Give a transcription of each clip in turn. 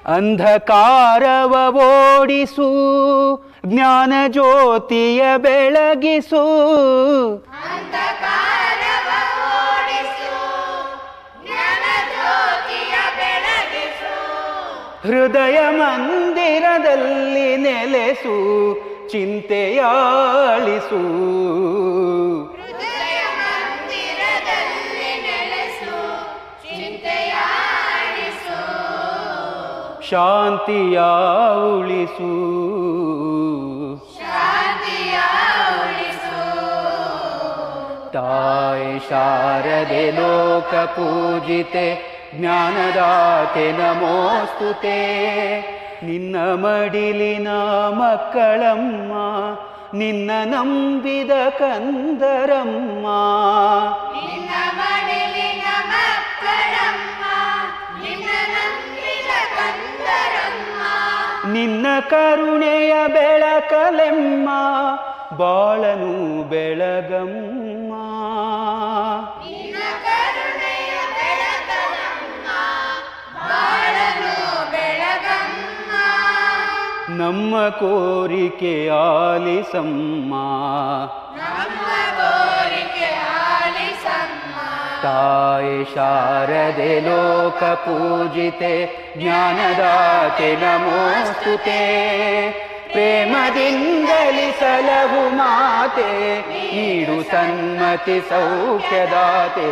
ಅಂಧಕಾರವ ಓಡಿಸು ಜ್ಞಾನ ಜ್ಯೋತಿಯ ಬೆಳಗಿಸು. ಹೃದಯ ಮಂದಿರದಲ್ಲಿ ನೆಲೆಸು ಚಿಂತೆಯಾಳಿಸು. ಶಾಂತಿಯ ಉಳಿಸು. ತಾಯಿ ಶಾರದೆ ಲೋಕ ಪೂಜಿತೆ ಜ್ಞಾನದಾತೆ ನಮೋಸ್ತುತೆ. ನಿನ್ನ ಮಡಿಲಿನ ಮಕ್ಕಳಮ್ಮ ನಿನ್ನ ನಂಬಿದ ಕಂದರಮ್ಮ. ನಿನ್ನ ಕರುಣೆಯ ಬೆಳಕಲೆಮ್ಮ ಬಾಳನು ಬೆಳಗಮ್ಮ. ನಮ್ಮ ಕೋರಿಕೆ ಆಲಿಸಮ್ಮ. ತಾಯಿ ಶಾರದೆ ಲೋಕ ಪೂಜಿತೆ ಜ್ಞಾನದಾತೆ ನಮೋಸ್ತುತೆ. ಪ್ರೇಮದಿಂದಲಿ ಸಲಹು ಮಾತೆ ನೀಡು ಸನ್ಮತಿ ಸೌಖ್ಯದಾತೆ.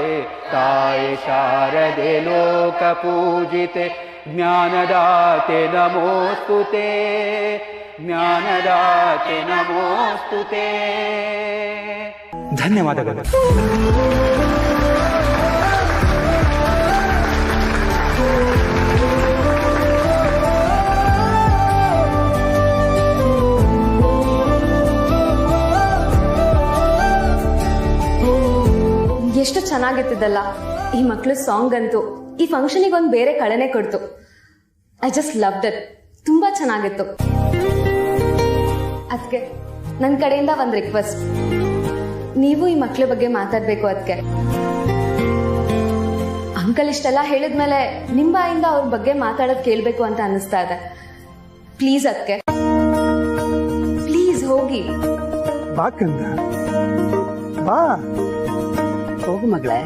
ತಾಯಿ ಶಾರದೆ ಲೋಕ ಪೂಜಿತೆ ಜ್ಞಾನದಾತೆ ನಮೋಸ್ತುತೆ. ಜ್ಞಾನದಾತೆ ನಮೋಸ್ತುತೆ. ಧನ್ಯವಾದಗಳು. ಎಷ್ಟು ಚೆನ್ನಾಗಿತ್ತಿದ್ದಲ್ಲ ಈ ಮಕ್ಳು ಸಾಂಗ್ ಅಂತೂ. ಈ ಫಂಕ್ಷನಿಗೆ ಒಂದು ಬೇರೆ ಕಳೆನೆ ಕೊಡ್ತು. I just loved it. ತುಂಬಾ ಚೆನ್ನಾಗಿತ್ತು. ಅದಕ್ಕೆ ನನ್ನ ಕಡೆಯಿಂದ ಒಂದು ರಿಕ್ವೆಸ್ಟ್, ನೀವು ಈ ಮಕ್ಳ ಬಗ್ಗೆ ಮಾತಾಡ್ಬೇಕು. ಅದಕ್ಕೆ ಅಂಕಲ್ ಇಷ್ಟೆಲ್ಲ ಹೇಳಿದ್ಮೇಲೆ ನಿಮ್ಮ ಬಾಯಿಂದ ಅವ್ರ ಬಗ್ಗೆ ಮಾತಾಡೋದು ಕೇಳಬೇಕು ಅಂತ ಅನಿಸ್ತಾ ಇದೆ. ಪ್ಲೀಸ್ ಅದಕ್ಕೆ ಪ್ಲೀಸ್ ಹೋಗಿ ಬಾ ಕಂದ, ಬಾ ಹೋಗು ಮಗಳೇ.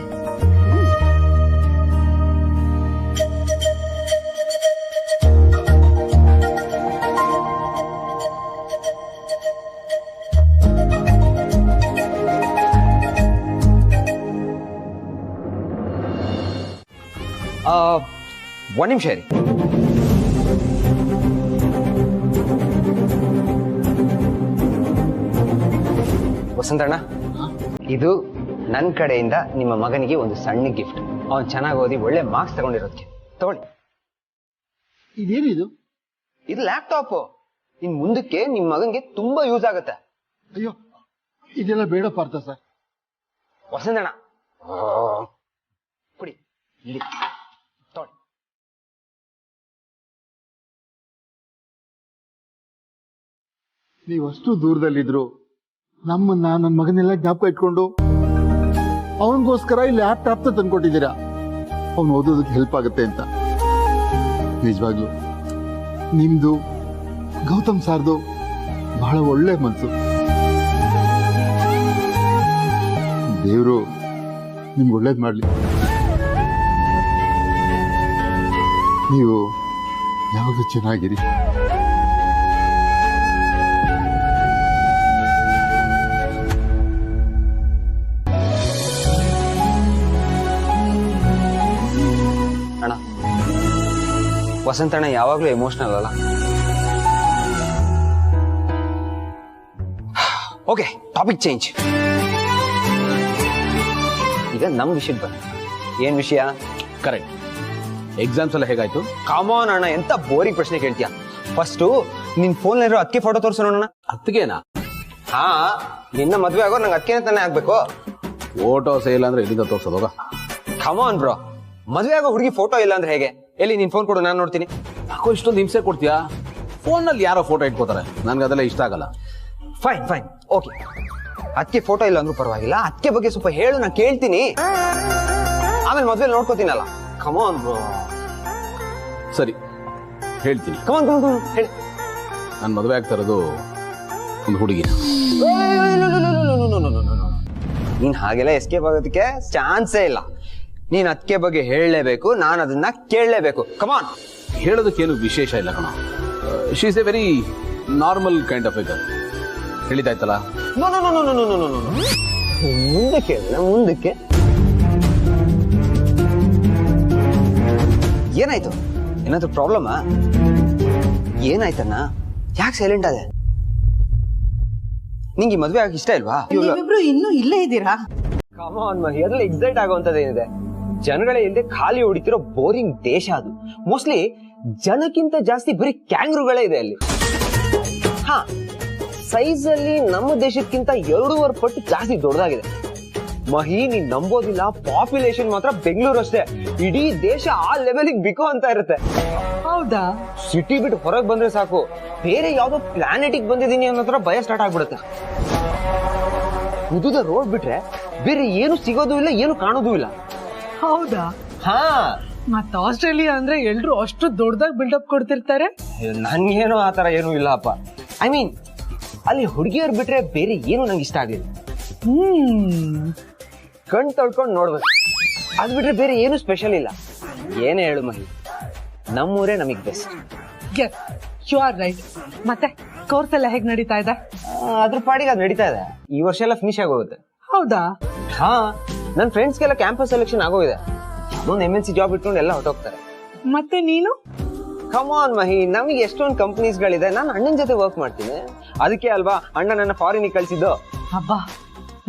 ಒಂದು ನಿಮಿಷ ರೀ. ವಸಂತಣ್ಣ, ಇದು ನನ್ನ ಕಡೆಯಿಂದ ನಿಮ್ಮ ಮಗನಿಗೆ ಒಂದು ಸಣ್ಣ ಗಿಫ್ಟ್. ಅವನು ಚೆನ್ನಾಗಿ ಓದಿ ಒಳ್ಳೆ ಮಾರ್ಕ್ಸ್ ತಗೊಂಡಿರೋದಕ್ಕೆ ತಗೊಳ್ಳಿ. ಇದೇನಿದು? ಇದು ಲ್ಯಾಪ್ಟಾಪ್. ಇನ್ ಮುಂದಕ್ಕೆ ನಿಮ್ಮ ಮಗನಿಗೆ ತುಂಬಾ ಯೂಸ್ ಆಗುತ್ತೆ. ಅಯ್ಯೋ, ಇದೆಲ್ಲ ಬೇಡ ಪಾರ್ಥ ಸರ್. ವಸಂತಣ್ಣ ಕುಡಿ, ಇಲ್ಲಿ ತಗೊಳ್ಳಿ. ನೀವಷ್ಟು ದೂರದಲ್ಲಿದ್ರು ನಮ್ಮನ್ನ ನನ್ನ ಮಗನೆಲ್ಲ ಜ್ಞಾಪಕ ಇಟ್ಕೊಂಡು ಅವನಿಗೋಸ್ಕರ ಈ ಲ್ಯಾಪ್ಟಾಪ್ ತಂದ್ಕೊಟ್ಟಿದ್ದೀರಾ. ಅವನು ಓದೋದಕ್ಕೆ ಹೆಲ್ಪ್ ಆಗುತ್ತೆ ಅಂತ. ನಿಜವಾಗ್ಲು ನಿಮ್ದು ಗೌತಮ್ ಸಾರ್ದು ಬಹಳ ಒಳ್ಳೆ ಮನಸ್ಸು. ದೇವರು ನಿಮ್ಗೆ ಒಳ್ಳೇದು ಮಾಡಲಿ. ನೀವು ಯಾವಾಗಲೂ ಚೆನ್ನಾಗಿರಿ. ಅಣ್ಣ, ವಸಂತಣ್ಣ ಯಾವಾಗ್ಲೂ ಎಮೋಷನಲ್ ಅಲ್ಲ. Okay, topic change. ಈಗ ನಮ್ ವಿಷಯಕ್ಕೆ ಬನ್ನಿ. ಏನ್ ವಿಷಯ? ಕರೆಕ್ಟ್. ಎಕ್ಸಾಮ್ಸ್ ಎಲ್ಲ ಹೇಗಾಯ್ತು? ಕಾಮೋನ್ ಅಣ್ಣ, ಎಂತ ಬೋರಿಂಗ್ ಪ್ರಶ್ನೆ ಕೇಳ್ತೀಯ. ಫಸ್ಟ್ ನಿನ್ ಫೋನ್ ಇರೋ ಅದಕ್ಕೆ ಫೋಟೋ ತೋರಿಸೋ ನೋಡೋಣ. ಅತ್ತಿಗೆನಾ? ಹಾ, ನಿನ್ನ ಮದ್ವೆ ಆಗೋ ನಂಗೆ ಅದಕ್ಕೆ ತಾನೇ ಆಗ್ಬೇಕು. ಫೋಟೋಸ್ ಇಲ್ಲ ಅಂದ್ರೆ ಎಲ್ಲಿಂದ ತೋರ್ಸೋದೋಗ? ಕಾಮೋನ್ ಬ್ರೋ, ಮದ್ವೆ ಆಗೋ ಹುಡುಗಿ ಫೋಟೋ ಇಲ್ಲ ಅಂದ್ರೆ ಹೇಗೆ? ಎಲ್ಲಿ ನಿನ್ ಫೋನ್ ಕೊಡು, ನಾನು ನೋಡ್ತೀನಿ. ಯಾಕೋ ಇಷ್ಟೊಂದು ಹಿಂಸೆ ಕೊಡ್ತೀಯಾ? ಫೋನ್ ನಲ್ಲಿ ಯಾರೋ ಫೋಟೋ ಇಟ್ಕೋತಾರೆ, ನನ್ಗೆ ಅದೆಲ್ಲ ಇಷ್ಟ ಆಗಲ್ಲ. Fine fine, okay. ಅದಕ್ಕೆ ಫೋಟೋ ಇಲ್ಲ ಅಂದ್ರೂ ಪರವಾಗಿಲ್ಲ, ಅದಕ್ಕೆ ಬಗ್ಗೆ ಸ್ವಲ್ಪ ಹೇಳು, ನಾನು ಕೇಳ್ತೀನಿ. ಆಮೇಲೆ ಮದ್ವೆ ನೋಡ್ಕೋತೀನಲ್ಲ. ಕಮಾನ್ ಬ್ರೋ. ಸರಿ, ಹೇಳ್ತೀನಿ. ಕಮಾನ್ ಕಮಾನ್ ಹೇಳಿ. ನಾನು ಮದುವೆ ಆಗ್ತಾ ಇರೋದು ಒಂದು ಹುಡುಗಿ. ನೀನ್ ಹಾಗೆಲ್ಲ ಎಸ್ಕೇಪ್ ಆಗೋದಕ್ಕೆ ಚಾನ್ಸೇ ಇಲ್ಲ. ನೀನ್ ಅದಕ್ಕೆ ಬಗ್ಗೆ ಹೇಳಲೇಬೇಕು, ನಾನು ಅದನ್ನ ಕೇಳಲೇಬೇಕು. ಕಮಾನ್. ಹೇಳೋದಕ್ಕೇನು ವಿಶೇಷ ಇಲ್ಲ ಕಣ. She is a very normal kind of a girl. ಹೇಳಿದಾಯ್ತಲ್ಲ. ಮುಂದಕ್ಕೆ ಮುಂದಕ್ಕೆ ಏನಾಯ್ತು? ಏನಾದ್ರು ಪ್ರಾಬ್ಲಮಾ? ಏನಾಯ್ತಣ್ಣ? ಯಾಕೆ ಸೈಲೆಂಟ್ ಆದೆ? ನಿಂಗೆ ಮದ್ವೆ ಆಗಿ ಇಷ್ಟ ಇಲ್ವಾ? ನೀವಿಬ್ರು ಇನ್ನೂ ಇಲ್ಲೇ ಇದ್ದೀರಾ? ಕಮಾನ್ ಮಹಿ, ಅದ್ರಲ್ಲಿ ಎಕ್ಸೈಟ್ ಆಗುವಂತದ್ದೇನಿದೆ? ಜನಗಳೇ ಇಲ್ಲದೆ ಖಾಲಿ ಹೊಡಿತಿರೋ ಬೋರಿಂಗ್ ದೇಶ ಅದು. ಮೋಸ್ಟ್ಲಿ ಜನಕ್ಕಿಂತ ಜಾಸ್ತಿ ಬರೀ ಕ್ಯಾಂಗ್ರುಗಳೇ ಇದೆ ಅಲ್ಲಿ. ಹಾ, ಸೈಜ್ ಅಲ್ಲಿ ನಮ್ಮ ದೇಶಕ್ಕಿಂತ 2.5 ಪಟ್ಟು ಜಾಸ್ತಿ ದೊಡ್ಡದಾಗಿದೆ. ಮಹಿ, ನೀನ್ ನಂಬೋದಿಲ್ಲ, ಪಾಪ್ಯುಲೇಷನ್ ಮಾತ್ರ ಬೆಂಗಳೂರು ಅಷ್ಟೇ. ಇಡೀ ದೇಶ ಆ ಲೆವೆಲ್ಗೆ ಬಿಕೋ ಅಂತ ಇರುತ್ತೆ. ಹೌದಾ? ಸಿಟಿ ಬಿಟ್ಟು ಹೊರಗೆ ಬಂದ್ರೆ ಸಾಕು, ಬೇರೆ ಯಾವ್ದೋ ಪ್ಲಾನೆಟಿಗೆ ಬಂದಿದ್ದೀನಿ ಅನ್ನೋ ತರ ಭಯ ಸ್ಟಾರ್ಟ್ ಆಗ್ಬಿಡುತ್ತೆ. ಉದ್ದುದ ರೋಡ್ ಬಿಟ್ರೆ ಬೇರೆ ಏನು ಸಿಗೋದು ಇಲ್ಲ, ಏನು ಕಾಣೋದು ಇಲ್ಲ. ಹೌದಾ? ಹಾ, ಮತ್ತ ಆಸ್ಟ್ರೇಲಿಯಾ ಅಂದ್ರೆ ಎಲ್ರು ಅಷ್ಟು ದೊಡ್ಡದಾಗಿ ಬಿಲ್ಡಪ್ ಕೊಡ್ತಿರ್ತಾರೆ. ನನ್ಗೇನೋ ಆತರ ಏನು ಇಲ್ಲಪ್ಪ. ಐ ಮೀನ್, ಅಲ್ಲಿ ಹುಡುಗಿಯರ್ ಬಿಟ್ರೆ ಬೇರೆ ಏನು ನಂಗೆ ಇಷ್ಟ ಆಗ್ಲಿಲ್ಲ. ಕಣ್ ತೊಳ್ಕೊಂಡ್ ನೋಡ್ಬೇಕು, ಅದ್ ಬಿಟ್ರೆ ಬೇರೆ ಏನು ಸ್ಪೆಷಲ್ ಇಲ್ಲ. ಏನೇ ಹೇಳು ಮಹಿ, ನಮ್ಮೂರೇ ನಮಗ್ ಬೆಸ್ಟ್. You are right. ಮತ್ತೆ ಕೋರ್ಸ್ ಎಲ್ಲ ಹೇಗ್ ನಡೀತಾ ಇದೆ? ಅದ್ರ ಪಾಡಿಗೆ ಅದ್ ನಡೀತಾ ಇದೆ. ಈ ವರ್ಷ ಎಲ್ಲ ಫಿನಿಶ್ ಆಗೋಗುತ್ತೆ. ಹೌದಾ? ಹಾ, ನನ್ ಫ್ರೆಂಡ್ಸ್ಗೆಲ್ಲ ಕ್ಯಾಂಪಸ್ ಸೆಲೆಕ್ಷನ್ ಆಗೋಗಿದೆ. ಒಂದು MNC ಜಾಬ್ ಇಟ್ಕೊಂಡು ಎಲ್ಲ ಹೊರಟೋಗ್ತಾರೆ. ಮತ್ತೆ ನೀನು? ಕಮಾನ್ ಮಹಿ, ನಮಗೆ ಎಷ್ಟೊಂದು ಕಂಪನೀಸ್ಗಳಿದೆ. ನಾನು ಅಣ್ಣನ ಜೊತೆ ವರ್ಕ್ ಮಾಡ್ತೀನಿ. ಅದಕ್ಕೆ ಅಲ್ವಾ ಅಣ್ಣ ನನ್ನ ಫಾರಿನಿಗೆ ಕಳ್ಸಿದ್ದು. ಹಬ್ಬಾ,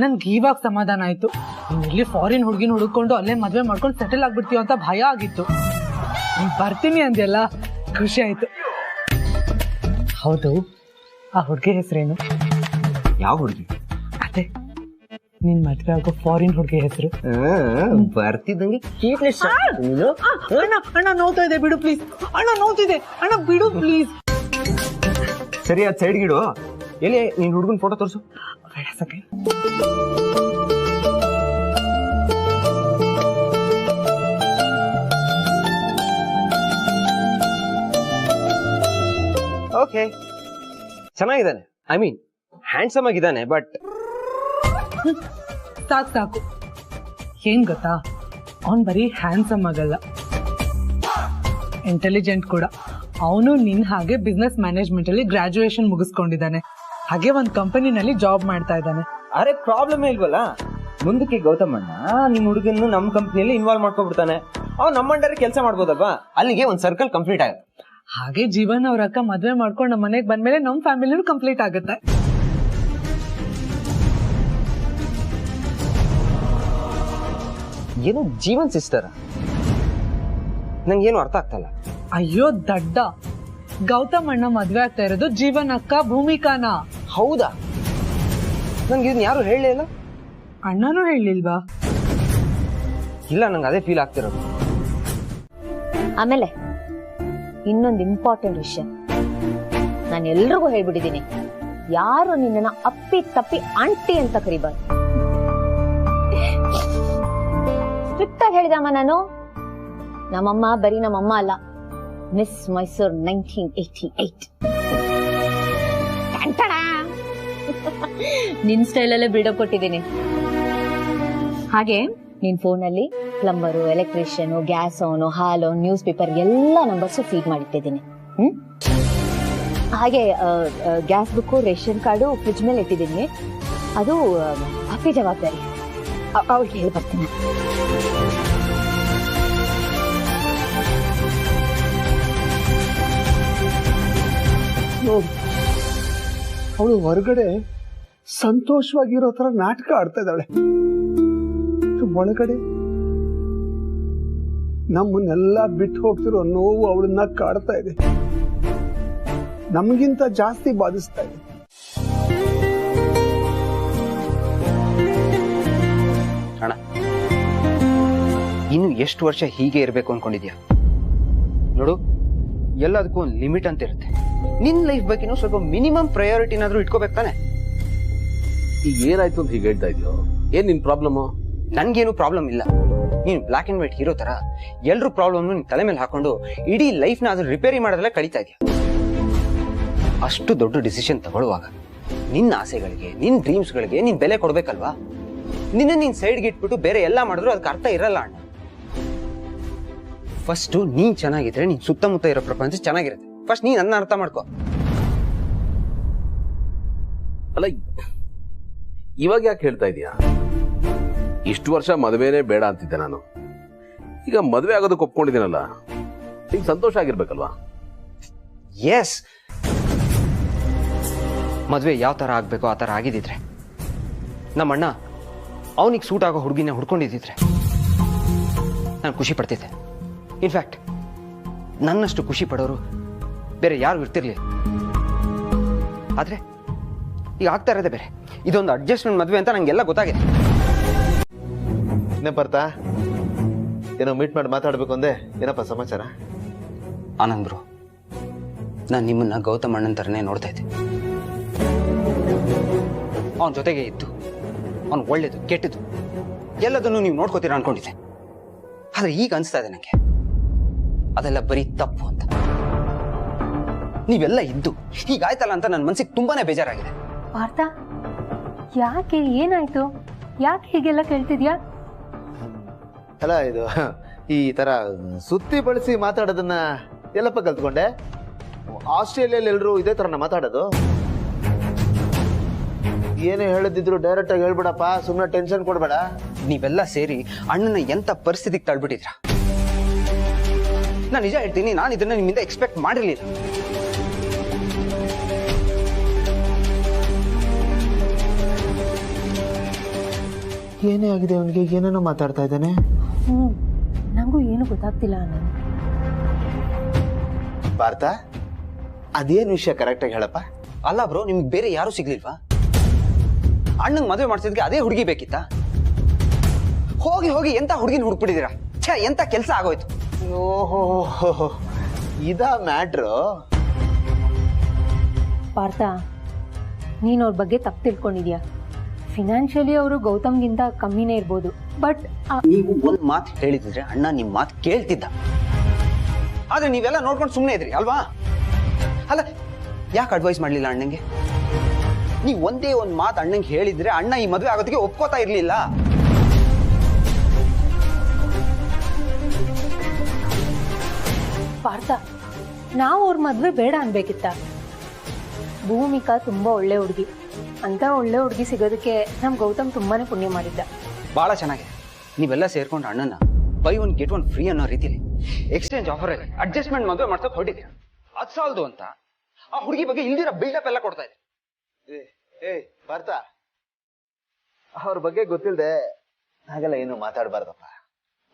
ನನ್ಗೆ ಇವಾಗ ಸಮಾಧಾನ ಆಯ್ತು. ಇಲ್ಲಿ ಫಾರಿನ್ ಹುಡುಗಿನ ಹುಡುಕೊಂಡು ಅಲ್ಲೇ ಮದ್ವೆ ಮಾಡ್ಕೊಂಡು ಸೆಟಲ್ ಆಗ್ಬಿಡ್ತೀವ ಅಂತ ಭಯ ಆಗಿತ್ತು. ನೀನ್ ಬರ್ತೀನಿ ಅಂದೆಲ್ಲ ಖುಷಿ ಆಯ್ತು. ಹೌದು, ಆ ಹುಡುಗಿ ಹೆಸರೇನು? ಯಾವ ಹುಡುಗಿ? ಅದೇ ನಿನ್ ಮದ್ವೆ ಆಗೋ ಫಾರಿನ್ ಹುಡುಗಿ ಹೆಸರು. ಬರ್ತಿದ್ದಂಗೆ ಅಣ್ಣ ಅಣ್ಣ ನೋವ್ತಾ ಇದೆ, ಬಿಡು ಪ್ಲೀಸ್. ಅಣ್ಣ ನೋವ್ತಿದೆ, ಅಣ್ಣ ಬಿಡು ಪ್ಲೀಸ್. ಸರಿ, ಅದ್ ಸೈಡ್ ಗಿಡು. ಎಲ್ಲಿ ನೀನ್ ಹುಡುಗನ್ ಫೋಟೋ ತೋರ್ಸು. ಬೇಡ ಸಕೆ. ಓಕೆ, ಚೆನ್ನಾಗಿದ್ದಾನೆ. ಐ ಮೀನ್, ಹ್ಯಾಂಡ್ಸಮ್ ಆಗಿದ್ದಾನೆ. ಬಟ್ ಸಾಕು ಸಾಕು. ಏನ್ ಗೊತ್ತಾ, ಅವನ್ ಬರೀ ಹ್ಯಾಂಡ್ಸಮ್ ಆಗಲ್ಲ, ಇಂಟೆಲಿಜೆಂಟ್ ಕೂಡ. ಅವನು ನಿನ್ ಹಾಗೆ ಬಿಸ್ನೆಸ್ ಮ್ಯಾನೇಜ್ಮೆಂಟ್ ಅಲ್ಲಿ ಗ್ರಾಜುಯೇಷನ್ ಮುಗಿಸ್ಕೊಂಡಿದ್ದಾನೆ. ಹಾಗೆ ಒಂದ್ ಕಂಪನಿನಲ್ಲಿ ಜಾಬ್ ಮಾಡ್ತಾ ಇದ್ದಾನೆ. ಅರೆ, ಪ್ರಾಬ್ಲಮ್ ಇಲ್ವಲ್ಲ. ಮುಂದಕ್ಕೆ ಗೌತಮಣ್ಣ ನಿಮ್ ಹುಡುಗನ್ನು ನಮ್ ಕಂಪ್ನಿಯಲ್ಲಿ ಇನ್ವಾಲ್ವ್ ಮಾಡ್ಕೊಬಿಡ್ತಾನೆ. ಅವ್ನು ನಮ್ಮ ಅಂಡರ್ ಕೆಲಸ ಮಾಡ್ಬೋದಲ್ವಾ? ಅಲ್ಲಿಗೆ ಒಂದ್ ಸರ್ಕಲ್ ಕಂಪ್ಲೀಟ್ ಆಗುತ್ತೆ. ಹಾಗೆ ಜೀವನ್ ಅವ್ರ ಅಕ್ಕ ಮದ್ವೆ ಮಾಡ್ಕೊಂಡು ನಮ್ಮ ಮನೆಗೆ ಬಂದ್ಮೇಲೆ ನಮ್ ಫ್ಯಾಮಿಲಿನೂ ಕಂಪ್ಲೀಟ್ ಆಗುತ್ತೆ. ಏನು ಜೀವನ್ ಸಿಸ್ಟರ್? ನಂಗೇನು ಅರ್ಥ ಆಗ್ತಲ್ಲ. ಅಯ್ಯೋ ದಡ್ಡ, ಗೌತಮ್ ಅಣ್ಣ ಮದ್ವೆ ಆಗ್ತಾ ಇರೋದು ಜೀವನ್ ಅಕ್ಕ ಭೂಮಿಕಾನ. ಹೌದಾ? ನಂಗೆ ಇದನ್ನ ಯಾರು ಹೇಳಲೇ ಇಲ್ಲ. ಅಣ್ಣನೂ ಹೇಳಿಲ್ವಾ? ಇಲ್ಲ, ನಂಗೆ ಅದೇ ಫೀಲ್ ಆಗ್ತಿರೋದು. ಆಮೇಲೆ ಇನ್ನೊಂದು ಇಂಪಾರ್ಟೆಂಟ್ ವಿಷಯ ನಾನು ಎಲ್ರಿಗೂ ಹೇಳ್ಬಿಟ್ಟಿದ್ದೀನಿ, ಯಾರು ನಿನ್ನ ಅಪ್ಪಿ ತಪ್ಪಿ ಆಂಟಿ ಅಂತ ಕರಿಬಾರ್ದು. ಸ್ಟ್ರಿಕ್ಟ್ ಆಗಿ ಹೇಳಿದಮ್ಮ ನಾನು. ನಮ್ಮಮ್ಮ ಬರೀ ನಮ್ಮಮ್ಮ ಅಲ್ಲ, ಮಿಸ್ ಮೈಸೂರ್ 1988. ನಿನ್ ಸ್ಟೈಲಲ್ಲೇ ಬಿಲ್ಡಪ್ ಕೊಟ್ಟಿದ್ದೀನಿ. ಹಾಗೆ ನಿನ್ ಫೋನಲ್ಲಿ ಪ್ಲಂಬರು, ಎಲೆಕ್ಟ್ರಿಷಿಯನು, ಗ್ಯಾಸ್ ಅವನು, ಹಾಲು, ನ್ಯೂಸ್ ಪೇಪರ್ ಎಲ್ಲ ನಂಬರ್ಸು ಫೀಡ್ ಮಾಡಿಟ್ಟಿದ್ದೀನಿ. ಹಾಗೆ gas book, ration card fridge ಮೇಲೆ ಇಟ್ಟಿದ್ದೀನಿ. ಅದು ಅಪ್ಪಿ ಜವಾಬ್ದಾರಿ, ಅವ್ರಿಗೆ ಹೇಳಿ ಬರ್ತೀನಿ. ಅವಳು ಹೊರಗಡೆ ಸಂತೋಷವಾಗಿರೋ ತರ ನಾಟಕ ಆಡ್ತಾ ಇದ್ದಾಳೆ. ಒಳಗಡೆ ನಮ್ಮನ್ನೆಲ್ಲ ಬಿಟ್ಟು ಹೋಗ್ತಿರೋ ನೋವು ಅವಳನ್ನ ಕಾಡ್ತಾ ಇದೆ, ನಮಗಿಂತ ಜಾಸ್ತಿ ಬಾಧಿಸ್ತಾ ಇದೆ. ಅಣ್ಣ, ಇನ್ನು ಎಷ್ಟು ವರ್ಷ ಹೀಗೆ ಇರಬೇಕು ಅನ್ಕೊಂಡಿದ್ಯಾ? ನೋಡು, ಎಲ್ಲದಕ್ಕೂ ಒಂದು ಲಿಮಿಟ್ ಅಂತ ಇರುತ್ತೆ. ನಿನ್ ಲೈಫ್ ಬಗ್ಗೆನೂ ಸ್ವಲ್ಪ ಮಿನಿಮಮ್ ಪ್ರಯಾರಿಟಿನಾದ್ರೂ ಇಟ್ಕೋಬೇಕು ತಾನೆ? ಈಗ ಏನಾಯ್ತು ಅಂತ ಹೀಗೆ ಹೇಳ್ತಾ ಇದೆಯೋ? ಏನ್ ನಿನ್ ಪ್ರಾಬ್ಲಮ್? ನನ್ಗೇನು ಪ್ರಾಬ್ಲಮ್ ಇಲ್ಲ. ನೀನು ಬ್ಲಾಕ್ ಅಂಡ್ ವೈಟ್ ಹೀರೋ ತರ ಎಲ್ರೂ ಪ್ರಾಬ್ಲಮ್ ನಿನ್ ತಲೆ ಮೇಲೆ ಹಾಕೊಂಡು ಇಡೀ ಲೈಫ್ನ ಅದ್ರ ರಿಪೇರಿ ಮಾಡೋದೆಲ್ಲ ಕಳೀತಾ ಇದೆಯಾ. ಅಷ್ಟು ದೊಡ್ಡ ಡಿಸಿಷನ್ ತಗೊಳ್ಳುವಾಗ ನಿನ್ನ ಆಸೆಗಳಿಗೆ, ನಿನ್ನ ಡ್ರೀಮ್ಸ್ಗಳಿಗೆ ನೀನ್ ಬೆಲೆ ಕೊಡ್ಬೇಕಲ್ವಾ? ನೀನ್ ಸೈಡ್ಗೆ ಇಟ್ಬಿಟ್ಟು ಬೇರೆ ಎಲ್ಲ ಮಾಡಿದ್ರು ಅದಕ್ಕೆ ಅರ್ಥ ಇರಲ್ಲ ಅಣ್ಣ. ಫಸ್ಟ್ ನೀನ್ ಚೆನ್ನಾಗಿದ್ರೆ ನೀನ್ ಸುತ್ತಮುತ್ತ ಇರೋ ಪ್ರಪಂಚ ಚೆನ್ನಾಗಿರುತ್ತೆ. ಫಸ್ಟ್ ನೀನ್ ನನ್ನ ಅರ್ಥ ಮಾಡ್ಕೋ. ಅಲ್ಲ, ಇವಾಗ ಯಾಕೆ ಹೇಳ್ತಾ ಇದೀಯಾ? ಇಷ್ಟು ವರ್ಷ ಮದುವೆನೇ ಬೇಡ ಅಂತಿದ್ದೆ ನಾನು. ಈಗ ಮದುವೆ ಆಗೋದಕ್ಕೆ ಒಪ್ಕೊಂಡಿದ್ದೀನಲ್ಲ, ಈಗ ಸಂತೋಷ ಆಗಿರ್ಬೇಕಲ್ವಾ? ಎಸ್, ಮದುವೆ ಯಾವ ತರ ಆಗ್ಬೇಕೋ ಆ ತರ ಆಗಿದ್ದಿದ್ರೆ, ನಮ್ಮಣ್ಣ ಅವನಿಗೆ ಸೂಟ್ ಆಗೋ ಹುಡುಗಿನ ಹುಡ್ಕೊಂಡಿದ್ದಿದ್ರೆ ನಾನು ಖುಷಿ ಪಡ್ತಿದ್ದೆ. ಇನ್ಫ್ಯಾಕ್ಟ್ ನನ್ನಷ್ಟು ಖುಷಿ ಪಡೋರು ಬೇರೆ ಯಾರು ಇರ್ತಿರ್ಲಿಲ್ಲ. ಆದ್ರೆ ಈಗ ಆಗ್ತಾ ಇರೋದೇ ಬೇರೆ. ಇದೊಂದು ಅಡ್ಜಸ್ಟ್ಮೆಂಟ್ ಮದುವೆ ಅಂತ ನಂಗೆಲ್ಲ ಗೊತ್ತಾಗಿದೆ. ಬರ್ತಾ ಏನೋ ಮೀಟ್ ಮಾಡಿ ಮಾತಾಡ್ಬೇಕು ಅಂದೆ. ಏನಪ್ಪ ಸಮಾಚಾರ? ಆನಂದ್ ಬ್ರೋ, ನಾನು ನಿಮ್ಮನ್ನ ಗೌತಮ್ ಅಣ್ಣನ ಥರನೇ ನೋಡ್ತಾ ಇದ್ದೆ. ಅವನ ಜೊತೆಗೆ ಇದ್ದು ಅವನು ಒಳ್ಳೇದು ಕೆಟ್ಟದ್ದು ಎಲ್ಲದನ್ನು ನೀವು ನೋಡ್ಕೋತೀರ ಅನ್ಕೊಂಡಿದ್ದೆ. ಆದ್ರೆ ಈಗ ಅನ್ಸ್ತಾ ಇದೆ ನಂಗೆ ಅದೆಲ್ಲ ಬರೀ ತಪ್ಪು ಅಂತ. ನೀವೆಲ್ಲ ಇದ್ದು ಹೀಗಾಯ್ತಲ್ಲ ಅಂತ ನನ್ನ ಮನಸ್ಸಿಗೆ ತುಂಬಾನೇ ಬೇಜಾರಾಗಿದೆ. ಪಾರ್ಥ, ಯಾಕೆ, ಏನಾಯ್ತು? ಯಾಕೆ ಹೀಗೆಲ್ಲ ಕೇಳ್ತಿದ್ಯಾ? ಅಲ್ಲ, ಇದು ಈ ತರ ಸುತ್ತಿ ಬಳಸಿ ಮಾತಾಡೋದನ್ನ ಎಲ್ಲಪ್ಪ ಕಲ್ತ್ಕೊಂಡೆ? ಆಸ್ಟ್ರೇಲಿಯಲ್ಲಿ ಎಲ್ರು ಇದೇ ತರನ ಮಾತಾಡೋದು? ಏನೇ ಹೇಳಿದ್ರು ಡೈರೆಕ್ಟ್ ಆಗಿ ಹೇಳ್ಬಿಡಪ್ಪ, ಸುಮ್ಮನೆ ಟೆನ್ಷನ್ ಕೊಡ್ಬೇಡ. ನೀವೆಲ್ಲ ಸೇರಿ ಅಣ್ಣನ ಎಂತ ಪರಿಸ್ಥಿತಿಗೆ ತಳ್ಬಿಟ್ಟಿದ್ರ. ನಾನು ನಿಜ ಹೇಳ್ತೀನಿ, ನಾನು ಇದನ್ನ ನಿಮ್ಮಿಂದ ಎಕ್ಸ್ಪೆಕ್ಟ್ ಮಾಡಿರ್ಲಿಲ್ಲ. ಏನೇ ಆಗಿದೆ ಅವನಿಗೆ? ಏನೇನೋ ಮಾತಾಡ್ತಾ ಇದ್ದಾನೆ. ನಂಗೂ ಏನು ಗೊತ್ತಾಗ್ತಿಲ್ಲ ಆನಂದ್. ಭಾರತ, ಅದೇನು ವಿಷಯ ಕರೆಕ್ಟ್ ಆಗಿ ಹೇಳಪ್ಪ. ಅಲ್ಲ ಬ್ರೋ, ನಿಮ್ಗೆ ಬೇರೆ ಯಾರು ಸಿಗ್ಲಿಲ್ವಾ? ಅಣ್ಣಂಗ್ ಮದುವೆ ಮಾಡ್ಸಿದ್ಗೆ ಅದೇ ಹುಡುಗಿ ಬೇಕಿತ್ತಾ? ಹೋಗಿ ಹೋಗಿ ಎಂತ ಹುಡುಗಿನ ಹುಡುಕ್ಬಿಟ್ಟಿದ್ದೀರಾ? ಛೇ, ಎಂತ ಕೆಲಸ ಆಗೋಯ್ತು. ಓಹೋ, ಇದಾ ಮ್ಯಾಟ್ರು? ಪಾರ್ಥ, ನೀನ್ ಅವ್ರ ಬಗ್ಗೆ ತಪ್ಪು ತಿಳ್ಕೊಂಡಿದ್ಯಾ. ಫಿನಾನ್ಷಿಯಲಿ ಅವರು ಗೌತಮ್ಗಿಂತ ಕಮ್ಮಿನೇ ಇರ್ಬೋದು, ಬಟ್ ನೀವು ಒಂದ್ ಮಾತು ಹೇಳಿದ್ರೆ ಅಣ್ಣ ನಿಮ್ ಮಾತು ಕೇಳ್ತಿದ್ದ. ಆದ್ರೆ ನೀವೆಲ್ಲ ನೋಡ್ಕೊಂಡು ಸುಮ್ಮನೆ ಇದ್ರಿ ಅಲ್ವಾ? ಅಲ್ಲ, ಯಾಕೆ ಅಡ್ವೈಸ್ ಮಾಡ್ಲಿಲ್ಲ ಅಣ್ಣಂಗೆ? ನೀವು ಒಂದೇ ಒಂದ್ ಮಾತು ಅಣ್ಣಂಗೆ ಹೇಳಿದ್ರೆ ಅಣ್ಣ ಈ ಮದುವೆ ಆಗೋದಕ್ಕೆ ಒಪ್ಕೋತಾ ಇರ್ಲಿಲ್ಲ. ಪಾರ್ಥ, ನಾವು ಅವ್ರ ಮದ್ವೆ ಬೇಡ ಅನ್ಬೇಕಿತ್ತ? ಭೂಮಿಕಾ ತುಂಬಾ ಒಳ್ಳೆ ಹುಡುಗಿ. ಅಂತ ಒಳ್ಳೆ ಹುಡುಗಿ ಸಿಗೋದಕ್ಕೆ ನಮ್ ಗೌತಮ್ ತುಂಬಾನೇ ಪುಣ್ಯ ಮಾಡಿದ್ದ. ಬಹಳ ಚೆನ್ನಾಗಿದೆ. ನೀವೆಲ್ಲ ಸೇರ್ಕೊಂಡು ಅಣ್ಣನ by one get one free ಅನ್ನೋ ರೀತಿಲಿ ಎಕ್ಸ್ಚೇಂಜ್ ಆಫರ್ ಅಲ್ಲಿ ಅಡ್ಜಸ್ಟ್ಮೆಂಟ್ ಮದುವೆ ಮಾಡ್ಸೋಕೆ ಹೊರಟಿದ್ದೀರಾ. ಅದ್ ಸಾಲ್ದು ಅಂತ ಆ ಹುಡುಗಿ ಬಗ್ಗೆ ಇಲ್ದಿರ ಬಿಲ್ಡಪ್ ಎಲ್ಲ ಕೊಡ್ತಾ ಇದೆ. ಭಾರತ, ಅವ್ರ ಬಗ್ಗೆ ಗೊತ್ತಿಲ್ದೆ ಹಾಗೆಲ್ಲ ಏನು ಮಾತಾಡಬಾರ್ದಪ್ಪ.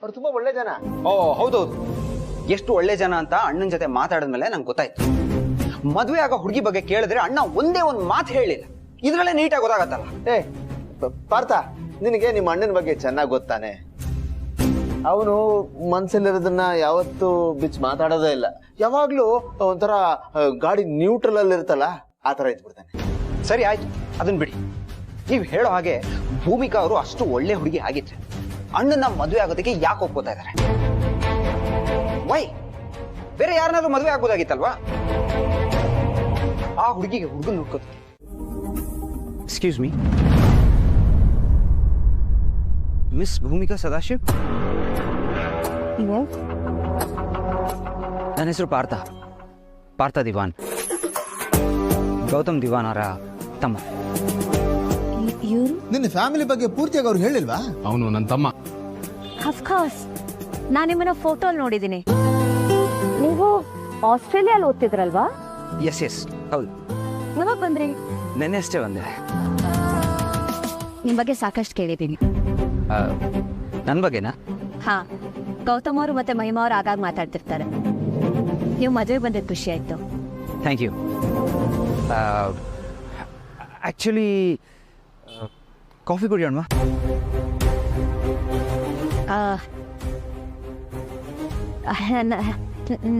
ಅವ್ರು ತುಂಬಾ ಒಳ್ಳೆ ಜನ. ಓ ಹೌದೌದು, ಎಷ್ಟು ಒಳ್ಳೆ ಜನ ಅಂತ ಅಣ್ಣನ ಜೊತೆ ಮಾತಾಡಿದ್ಮೇಲೆ ನಂಗೆ ಗೊತ್ತಾಯ್ತು. ಮದುವೆ ಆಗೋ ಹುಡುಗಿ ಬಗ್ಗೆ ಕೇಳಿದ್ರೆ ಅಣ್ಣ ಒಂದೇ ಒಂದು ಮಾತು ಹೇಳಿಲ್ಲ. ಇದ್ರಲ್ಲೇ ನೀಟಾಗಿ ಗೊತ್ತಾಗತ್ತಲ್ಲ. ಪಾರ್ಥ, ನಿನಗೆ ನಿಮ್ಮ ಅಣ್ಣನ ಬಗ್ಗೆ ಚೆನ್ನಾಗಿ ಗೊತ್ತಾನೆ. ಅವನು ಮನ್ಸಲ್ಲಿರೋದನ್ನ ಯಾವತ್ತೂ ಬಿಚ್ಚಿ ಮಾತಾಡೋದೇ ಇಲ್ಲ. ಯಾವಾಗ್ಲೂ ಒಂಥರ ಗಾಡಿ ನ್ಯೂಟ್ರಲ್ ಅಲ್ಲಿ ಇರುತ್ತಲ್ಲ, ಆ ತರ ಇದ್ಬಿಡ್ತಾನೆ. ಸರಿ ಆಯ್ತು, ಅದನ್ನ ಬಿಡಿ. ನೀವು ಹೇಳೋ ಹಾಗೆ ಭೂಮಿಕಾ ಅವರು ಅಷ್ಟು ಒಳ್ಳೆ ಹುಡುಗಿ ಆಗಿದ್ರೆ ಅಣ್ಣನ ಮದುವೆ ಆಗೋದಕ್ಕೆ ಯಾಕೆ ಒಪ್ಕೋತಾ ಇದ್ದಾರೆ? ವೈ? ಬೇರೆ ಯಾರನ್ನಾದ್ರೂ ಮದುವೆ ಆಗ್ಬೋದಾಗಿತ್ತಲ್ವಾ? ಆ ಹುಡುಗಿಗೆ ಹುಡುಗನ್ ಹುಡ್ಕೋದು. Excuse me, miss Bhoomika Sadashiv. ನನ್ನ ಹೆಸರು ಪಾರ್ಥ, ಪಾರ್ಥ ದಿವಾನ್, ಗೌತಮ್ ದಿವಾನ್ ಅವರ ತಮ್ಮ. ಇವರು ನಿನ್ನ ಫ್ಯಾಮಿಲಿ ಬಗ್ಗೆ ಪೂರ್ತಿಯಾಗಿ ಅವ್ರು ಹೇಳಿಲ್ವಾ? ಅವನು ನನ್ನ ತಮ್ಮ. ಅಫ್ಕೋರ್ಸ್, ನಾನು ನಿಮ್ಮನ್ನ ಫೋಟೋ ನೋಡಿದ್ದೀನಿ. ನೀವು ಆಸ್ಟ್ರೇಲಿಯಲ್ಲಿ ಓದ್ತಿದ್ರಲ್ವಾ? ಎಸ್ ಎಸ್, ಹೌದು. ಯಾವಾಗ ಬಂದ್ರಿ? ನೆನ್ನೆ ಅಷ್ಟೇ ಬಂದೆ. ನಿಮ್ ಬಗ್ಗೆ ಸಾಕಷ್ಟು ಕೇಳಿದ್ದೀನಿ. ನನ್ನ ಬಗ್ಗೆನಾ? ಹಾ, ಗೌತಮ್ ಅವರು ಮತ್ತೆ ಮಹಿಮಾ ಅವರು ಆಗಾಗ ಮಾತಾಡ್ತಿರ್ತಾರೆ. ನೀವು ಮದುವೆ ಬಂದಿದ್ದು ಖುಷಿ ಆಯ್ತು. Thank you. ಆಕ್ಚುಲಿ ಕಾಫಿ ಕುಡಿಯೋಣವಾ?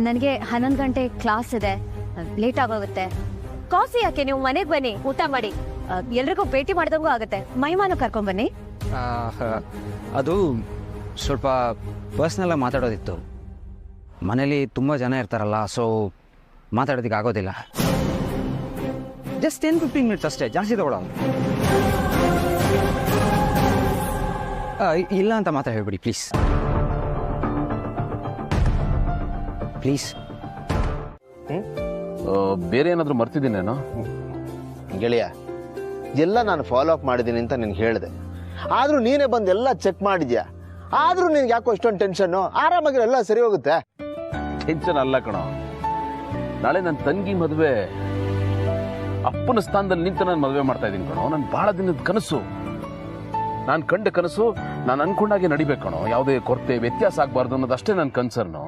ನನಗೆ 11 ಗಂಟೆ ಕ್ಲಾಸ್ ಇದೆ, ಲೇಟ್ ಆಗೋಗುತ್ತೆ. ಕಾಫಿ ಯಾಕೆ, ನೀವು ಮನೆಗೆ ಬನ್ನಿ, ಊಟ ಮಾಡಿ, ಎಲ್ರಿಗೂ ಭೇಟಿ ಮಾಡ್ದಂಗೂ ಆಗುತ್ತೆ. ಮಹಿಮಾನು ಕರ್ಕೊಂಡ್ ಬನ್ನಿ. ಅದು ಸ್ವಲ್ಪ ಪರ್ಸ್ನಲಾಗಿ ಮಾತಾಡೋದಿತ್ತು. ಮನೇಲಿ ತುಂಬ ಜನ ಇರ್ತಾರಲ್ಲ, ಸೊ ಮಾತಾಡೋದಕ್ಕೆ ಆಗೋದಿಲ್ಲ. ಜಸ್ಟ್ 10-15 ಮಿನಿಟ್ಸ್ ಅಷ್ಟೇ, ಜಾಸ್ತಿ ತಗೊಳ್ಳೋಣ. ಇಲ್ಲ ಅಂತ ಮಾತ್ರ ಹೇಳ್ಬಿಡಿ ಪ್ಲೀಸ್. ಪ್ಲೀಸ್. ಬೇರೆ ಏನಾದರೂ ಮರ್ತಿದ್ದೀನೇನೋ? ಗೆಳೆಯ, ಎಲ್ಲ ನಾನು ಫಾಲೋ ಅಪ್ ಮಾಡಿದ್ದೀನಿ ಅಂತ ನಿನ್ಗೆ ಹೇಳಿದೆ. ಆದರೂ ನೀನೇ ಬಂದು ಎಲ್ಲ ಚೆಕ್ ಮಾಡಿದ್ಯಾ. ಆದರೂ ನಿನ್ಗೆ ಯಾಕೋ ಇಷ್ಟೊಂದು ಟೆನ್ಷನ್ನು? ಆರಾಮಾಗಿರೋ ಎಲ್ಲ ಸರಿ ಹೋಗುತ್ತೆ. ಟೆನ್ಷನ್ ಅಲ್ಲ ಕಣೋ, ನಾಳೆ ನನ್ನ ತಂಗಿ ಮದುವೆ. ಅಪ್ಪನ ಸ್ಥಾನದಲ್ಲಿ ನಿಂತು ನಾನು ಮದುವೆ ಮಾಡ್ತಾ ಇದ್ದೀನಿ ಕಣೋ. ನನ್ನ ಬಹಳ ದಿನದ ಕನಸು, ನಾನು ಕಂಡ ಕನಸು. ನಾನು ಅನ್ಕೊಂಡಾಗೆ ನಡಿಬೇಕು ಕಣೋ. ಯಾವುದೇ ಕೊರತೆ ವ್ಯತ್ಯಾಸ ಆಗಬಾರ್ದು ಅನ್ನೋದಷ್ಟೇ ನನ್ನ ಕನ್ಸರ್ನು.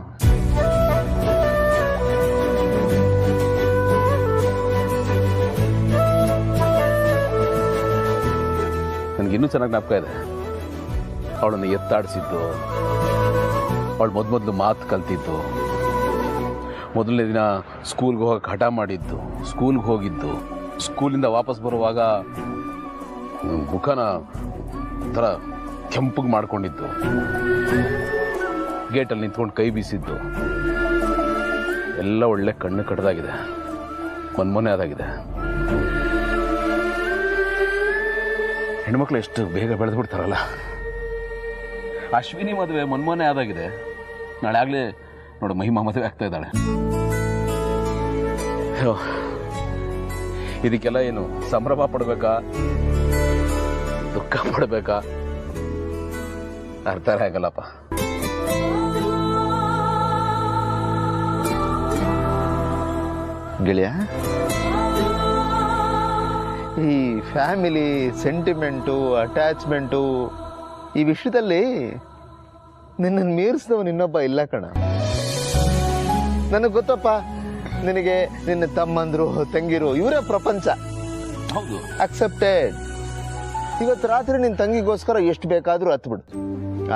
ನನಗಿನ್ನೂ ಚೆನ್ನಾಗಿ ಜ್ಞಾಪಕ ಇದೆ. ಅವಳನ್ನು ಎತ್ತಾಡಿಸಿದ್ದು, ಅವಳು ಮೊದಲು ಮಾತು ಕಲ್ತಿದ್ದು, ಮೊದಲನೇ ದಿನ ಸ್ಕೂಲ್ಗೆ ಹೋಗಕ್ಕೆ ಹಠ ಮಾಡಿದ್ದು, ಸ್ಕೂಲ್ಗೆ ಹೋಗಿದ್ದು, ಸ್ಕೂಲಿಂದ ವಾಪಸ್ ಬರುವಾಗ ಮುಖನ ಥರ ಕೆಂಪಗೆ ಮಾಡ್ಕೊಂಡಿದ್ದು, ಗೇಟಲ್ಲಿ ನಿಂತ್ಕೊಂಡು ಕೈ ಬೀಸಿದ್ದು ಎಲ್ಲ ಒಳ್ಳೆ ಕಣ್ಣು ಕಡ್ದಾಗಿದೆ, ಮೊನ್ನೆ ಆದಾಗಿದೆ. ಹೆಣ್ಮಕ್ಳು ಎಷ್ಟು ಬೇಗ ಬೆಳೆದು ಬಿಡ್ತಾರಲ್ಲ. ಅಶ್ವಿನಿ ಮದುವೆ ಮೊನ್ನೆ ಆದಾಗಿದೆ. ನಾಳೆ ಆಗಲೇ ನೋಡು ಮಹಿಮಾ ಮದುವೆ ಆಗ್ತಾ ಇದ್ದಾಳೆ. ಇದಕ್ಕೆಲ್ಲ ಏನು ಸಂಭ್ರಮ ಪಡ್ಬೇಕಾ, ದುಃಖ ಪಡ್ಬೇಕಾ, ಅರ್ಥ ಆಗಲ್ಲಪ್ಪ. ಗೆಳೆಯ, ಈ ಫ್ಯಾಮಿಲಿ ಸೆಂಟಿಮೆಂಟು, ಅಟ್ಯಾಚ್ಮೆಂಟು, ಈ ವಿಷಯದಲ್ಲಿ ನಿನ್ನನ್ನು ಮೀರಿಸಿದವನು ಇನ್ನೊಬ್ಬ ಇಲ್ಲ ಕಣ. ನನಗೆ ಗೊತ್ತಪ್ಪ, ನಿನಗೆ ನಿನ್ನ ತಮ್ಮಂದ್ರು ತಂಗಿರು ಇವರೇ ಪ್ರಪಂಚ. ಹೌದು, ಅಕ್ಸೆಪ್ಟೆಡ್. ಇವತ್ತು ರಾತ್ರಿ ನಿನ್ನ ತಂಗಿಗೋಸ್ಕರ ಎಷ್ಟು ಬೇಕಾದರೂ ಹತ್ಬಿಡು.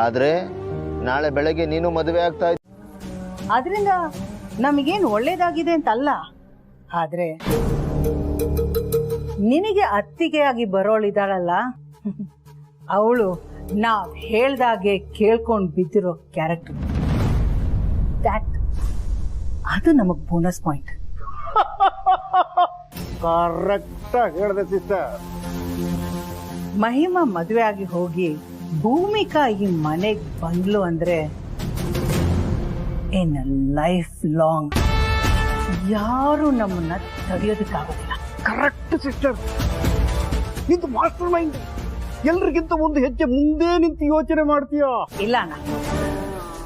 ಆದರೆ ನಾಳೆ ಬೆಳಗ್ಗೆ ನೀನು ಮದುವೆ ಆಗ್ತಾ ಇದ್ದ. ಅದರಿಂದ ನಮಗೇನು ಒಳ್ಳೇದಾಗಿದೆ ಅಂತಲ್ಲ, ಆದ್ರೆ ನಿನಗೆ ಅತ್ತಿಗೆ ಆಗಿ ಬರೋಳಿದಾಳಲ್ಲ, ಅವಳು ನಾವ್ ಹೇಳ್ದಾಗೆ ಕೇಳ್ಕೊಂಡು ಬಿದ್ದಿರೋ ಕ್ಯಾರೆಕ್ಟರ್, ಅದು ನಮಗ್ ಬೋನಸ್ ಪಾಯಿಂಟ್. ಕರೆಕ್ಟ್ ಹೇಳಿದೆ ಸಿಸ್ಟರ್. ಮಹಿಮಾ ಮದುವೆ ಆಗಿ ಹೋಗಿ ಭೂಮಿಕಾ ಈ ಮನೆಗ್ ಬಂದ್ಲು ಅಂದ್ರೆ ಇನ್ ಲೈಫ್ ಲಾಂಗ್ ಯಾರು ನಮ್ಮನ್ನ ತಡೆಯೋದಕ್ಕಾಗೋದಿಲ್ಲ. ಕರೆಕ್ಟ್ ಸಿಸ್ಟರ್, ನಿಂತು ಮಾಸ್ಟರ್ ಮೈಂಡ್. ಎಲ್ರಿಗಿಂತ ಒಂದು ಹೆಜ್ಜೆ ಮುಂದೆ ನಿಂತು ಯೋಚನೆ ಮಾಡ್ತೀಯಾ? ಇಲ್ಲ ಅಣ್ಣ,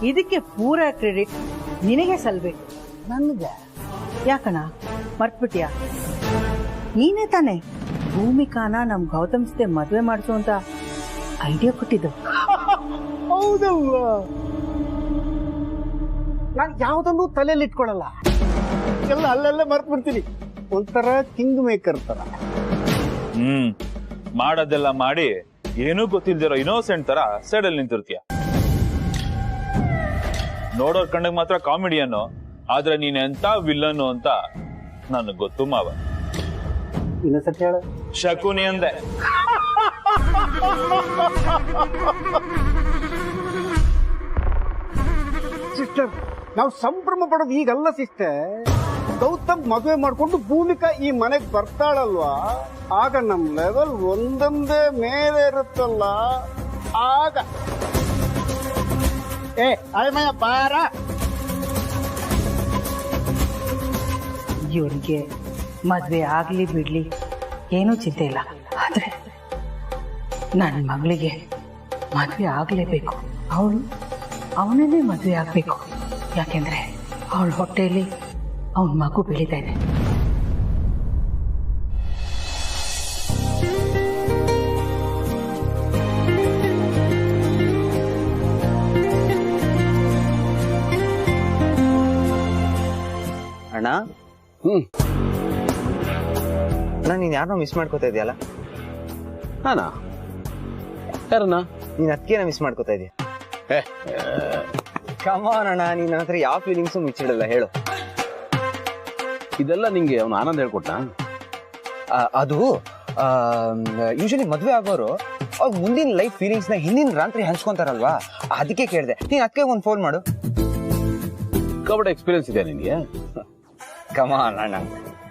ಇದಕ್ಕೆ ಪೂರ ಕ್ರೆಡಿಟ್ ನಿನಗೆ ಸಲ್ಬೇಕು. ನನ್ಗೆ ಯಾಕಣ್ಣ ಮರ್ತ್ಬಿಟ್ಯಾ? ನೀನೇ ತಾನೆ ಭೂಮಿಕಾನ ನಮ್ ಗೌತಮ್ ಜೊತೆ ಮದ್ವೆ ಮಾಡಿಸು ಅಂತ ಐಡಿಯಾ ಕೊಟ್ಟಿದ್ದು. ಹೌದಲ್ವಾ? ನಾನು ಯಾವ್ದನ್ನು ತಲೆಯಲ್ಲಿ ಇಟ್ಕೊಳಲ್ಲ, ಎಲ್ಲ ಅಲ್ಲೆಲ್ಲ ಮರ್ತ್ ಬಿಡ್ತೀನಿ. ಒಂಥರ ಕಿಂಗ್ ಮೇಕರ್ ತರ. ಮಾಡೋದೆಲ್ಲ ಮಾಡಿ ಏನೂ ಗೊತ್ತಿಲ್ದಿರೋ ಇನ್ನೋಸೆಂಟ್ ತರ ಸೈಡಲ್ಲಿ ನಿಂತಿರ್ತೀಯ. ನೋಡೋರ್ ಕಣ್ಣಿಗೆ ಮಾತ್ರ ಕಾಮಿಡಿಯನ್ನು, ಆದ್ರೆ ನೀನ್ ಎಂತ ವಿಲ್ಲನ್ನು ಅಂತ ನನಗ್ ಗೊತ್ತು ಮಾವ. ಇನ್ನೊಂದ್ಸತಿ ಹೇಳ. ಶಕುನಿ ಅಂದೆ. ಸಿಸ್ಟರ್, ನಾವು ಸಂಭ್ರಮ ಪಡೋದು ಈಗಲ್ಲ ಸಿಸ್ಟರ್. ಗೌತಮ್ ಮದುವೆ ಮಾಡ್ಕೊಂಡು ಭೂಮಿಕಾ ಈ ಮನೆಗೆ ಬರ್ತಾಳಲ್ವಾ, ಆಗ ನಮ್ ಲೆವೆಲ್ ಒಂದೊಂದೇ ಮೇಲೆ ಇರುತ್ತಲ್ಲ, ಆಗ ಅಯ್ಯಮಯ್ಯ ಬಾರ. ಇವರಿಗೆ ಮದ್ವೆ ಆಗ್ಲಿ ಬಿಡ್ಲಿ ಏನೂ ಚಿಂತೆ ಇಲ್ಲ, ಆದ್ರೆ ನನ್ನ ಮಗಳಿಗೆ ಮದ್ವೆ ಆಗ್ಲೇಬೇಕು. ಅವನನ್ನೇ ಮದ್ವೆ ಆಗ್ಬೇಕು. ಯಾಕೆಂದ್ರೆ ಅವಳ ಹೊಟ್ಟೆಯಲ್ಲಿ ಅವನ ಮಗು ಬೆಳೀತಾ ಇದೆ. ಅಣ್ಣ, ಅಣ್ಣ ನೀನ್ ಯಾರನ್ನ ಮಿಸ್ ಮಾಡ್ಕೋತಾ ಇದೆಯಲ್ಲ? ನಾನಾ? ಯಾರನ್ನ? ನೀನ್ ಅದಕ್ಕೇನ ಮಿಸ್ ಮಾಡ್ಕೋತಾ ಇದೀಯ? ಕಮಾನ್ ಅಣ್ಣ, ನೀನ್ ನನ್ನ ಹತ್ರ ಯಾವ ಫೀಲಿಂಗ್ಸು ಮುಚ್ಚಿಡಲ್ಲ, ಹೇಳು. ಇದೆಲ್ಲ ನಿಂಗೆ ಅವನು ಆನಂದ್ ಹೇಳ್ಕೊಟ್ಟ? ಅದು ಯೂಶಲಿ ಮದ್ವೆ ಆಗೋರು ಅವ್ರ ಮುಂದಿನ ಲೈಫ್ ಫೀಲಿಂಗ್ಸ್ನ ಹಿಂದಿನ ರಾತ್ರಿ ಹಂಚ್ಕೊಂತಾರಲ್ವಾ, ಅದಕ್ಕೆ ಕೇಳಿದೆ. ನೀನು ಅದಕ್ಕೆ ಒಂದು ಫೋನ್ ಮಾಡು. ಕಬಡ್ಡಿ ಎಕ್ಸ್ಪೀರಿಯನ್ಸ್ ಇದೆ ನಿನಗೆ? ಕಮಾನ್ ಅಣ್ಣ,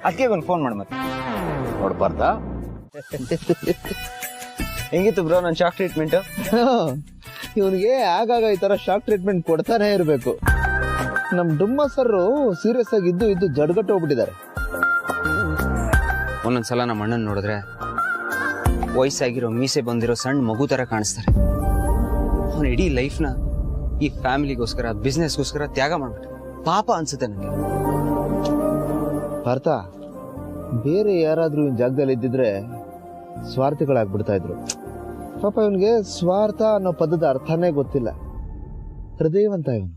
ಅದಕ್ಕೆ ಒಂದು ಫೋನ್ ಮಾಡು. ಮತ್ತೆ ನೋಡ್ಬಾರ್ದಾ? ಹೆಂಗಿತ್ತು ಬ್ರೋ ನನ್ನ ಶಾಕ್ ಟ್ರೀಟ್ಮೆಂಟ್? ಇವನಿಗೆ ಆಗಾಗ ಈ ತರ ಶಾಕ್ ಟ್ರೀಟ್ಮೆಂಟ್ ಕೊಡ್ತಾನೆ ಇರಬೇಕು. ನಮ್ ಡುಮ್ಮ ಸರ್ ಸೀರಿಯಸ್ ಆಗಿ ಇದ್ದು ಜಡ್ಗಟ್ಟು ಹೋಗ್ಬಿಟ್ಟಿದ್ದಾರೆ. ಒಂದೊಂದ್ಸಲ ನಮ್ಮ ಅಣ್ಣನ್ ನೋಡಿದ್ರೆ ವಯಸ್ಸಾಗಿರೋ ಮೀಸೆ ಬಂದಿರೋ ಸಣ್ಣ ಮಗು ತರ ಕಾಣಿಸ್ತಾರೆ. ಅವನ ಇಡೀ ಲೈಫ್ನ ಈ ಫ್ಯಾಮಿಲಿಗೋಸ್ಕರ ಬಿಸ್ನೆಸ್ಗೋಸ್ಕರ ತ್ಯಾಗ ಮಾಡ್ಬಿಟ್ಟು ಪಾಪ ಅನ್ಸುತ್ತೆ ನನಗೆ. ಭಾರತ ಬೇರೆ ಯಾರಾದ್ರೂ ಈ ಜಾಗದಲ್ಲಿ ಇದ್ದಿದ್ರೆ ಸ್ವಾರ್ಥಿಗಳಾಗ್ಬಿಡ್ತಾ ಇದ್ರು. ಪಾಪ ಇವನ್ಗೆ ಸ್ವಾರ್ಥ ಅನ್ನೋ ಪದದ ಅರ್ಥನೇ ಗೊತ್ತಿಲ್ಲ. ಹೃದಯವಂತ ಇವನು.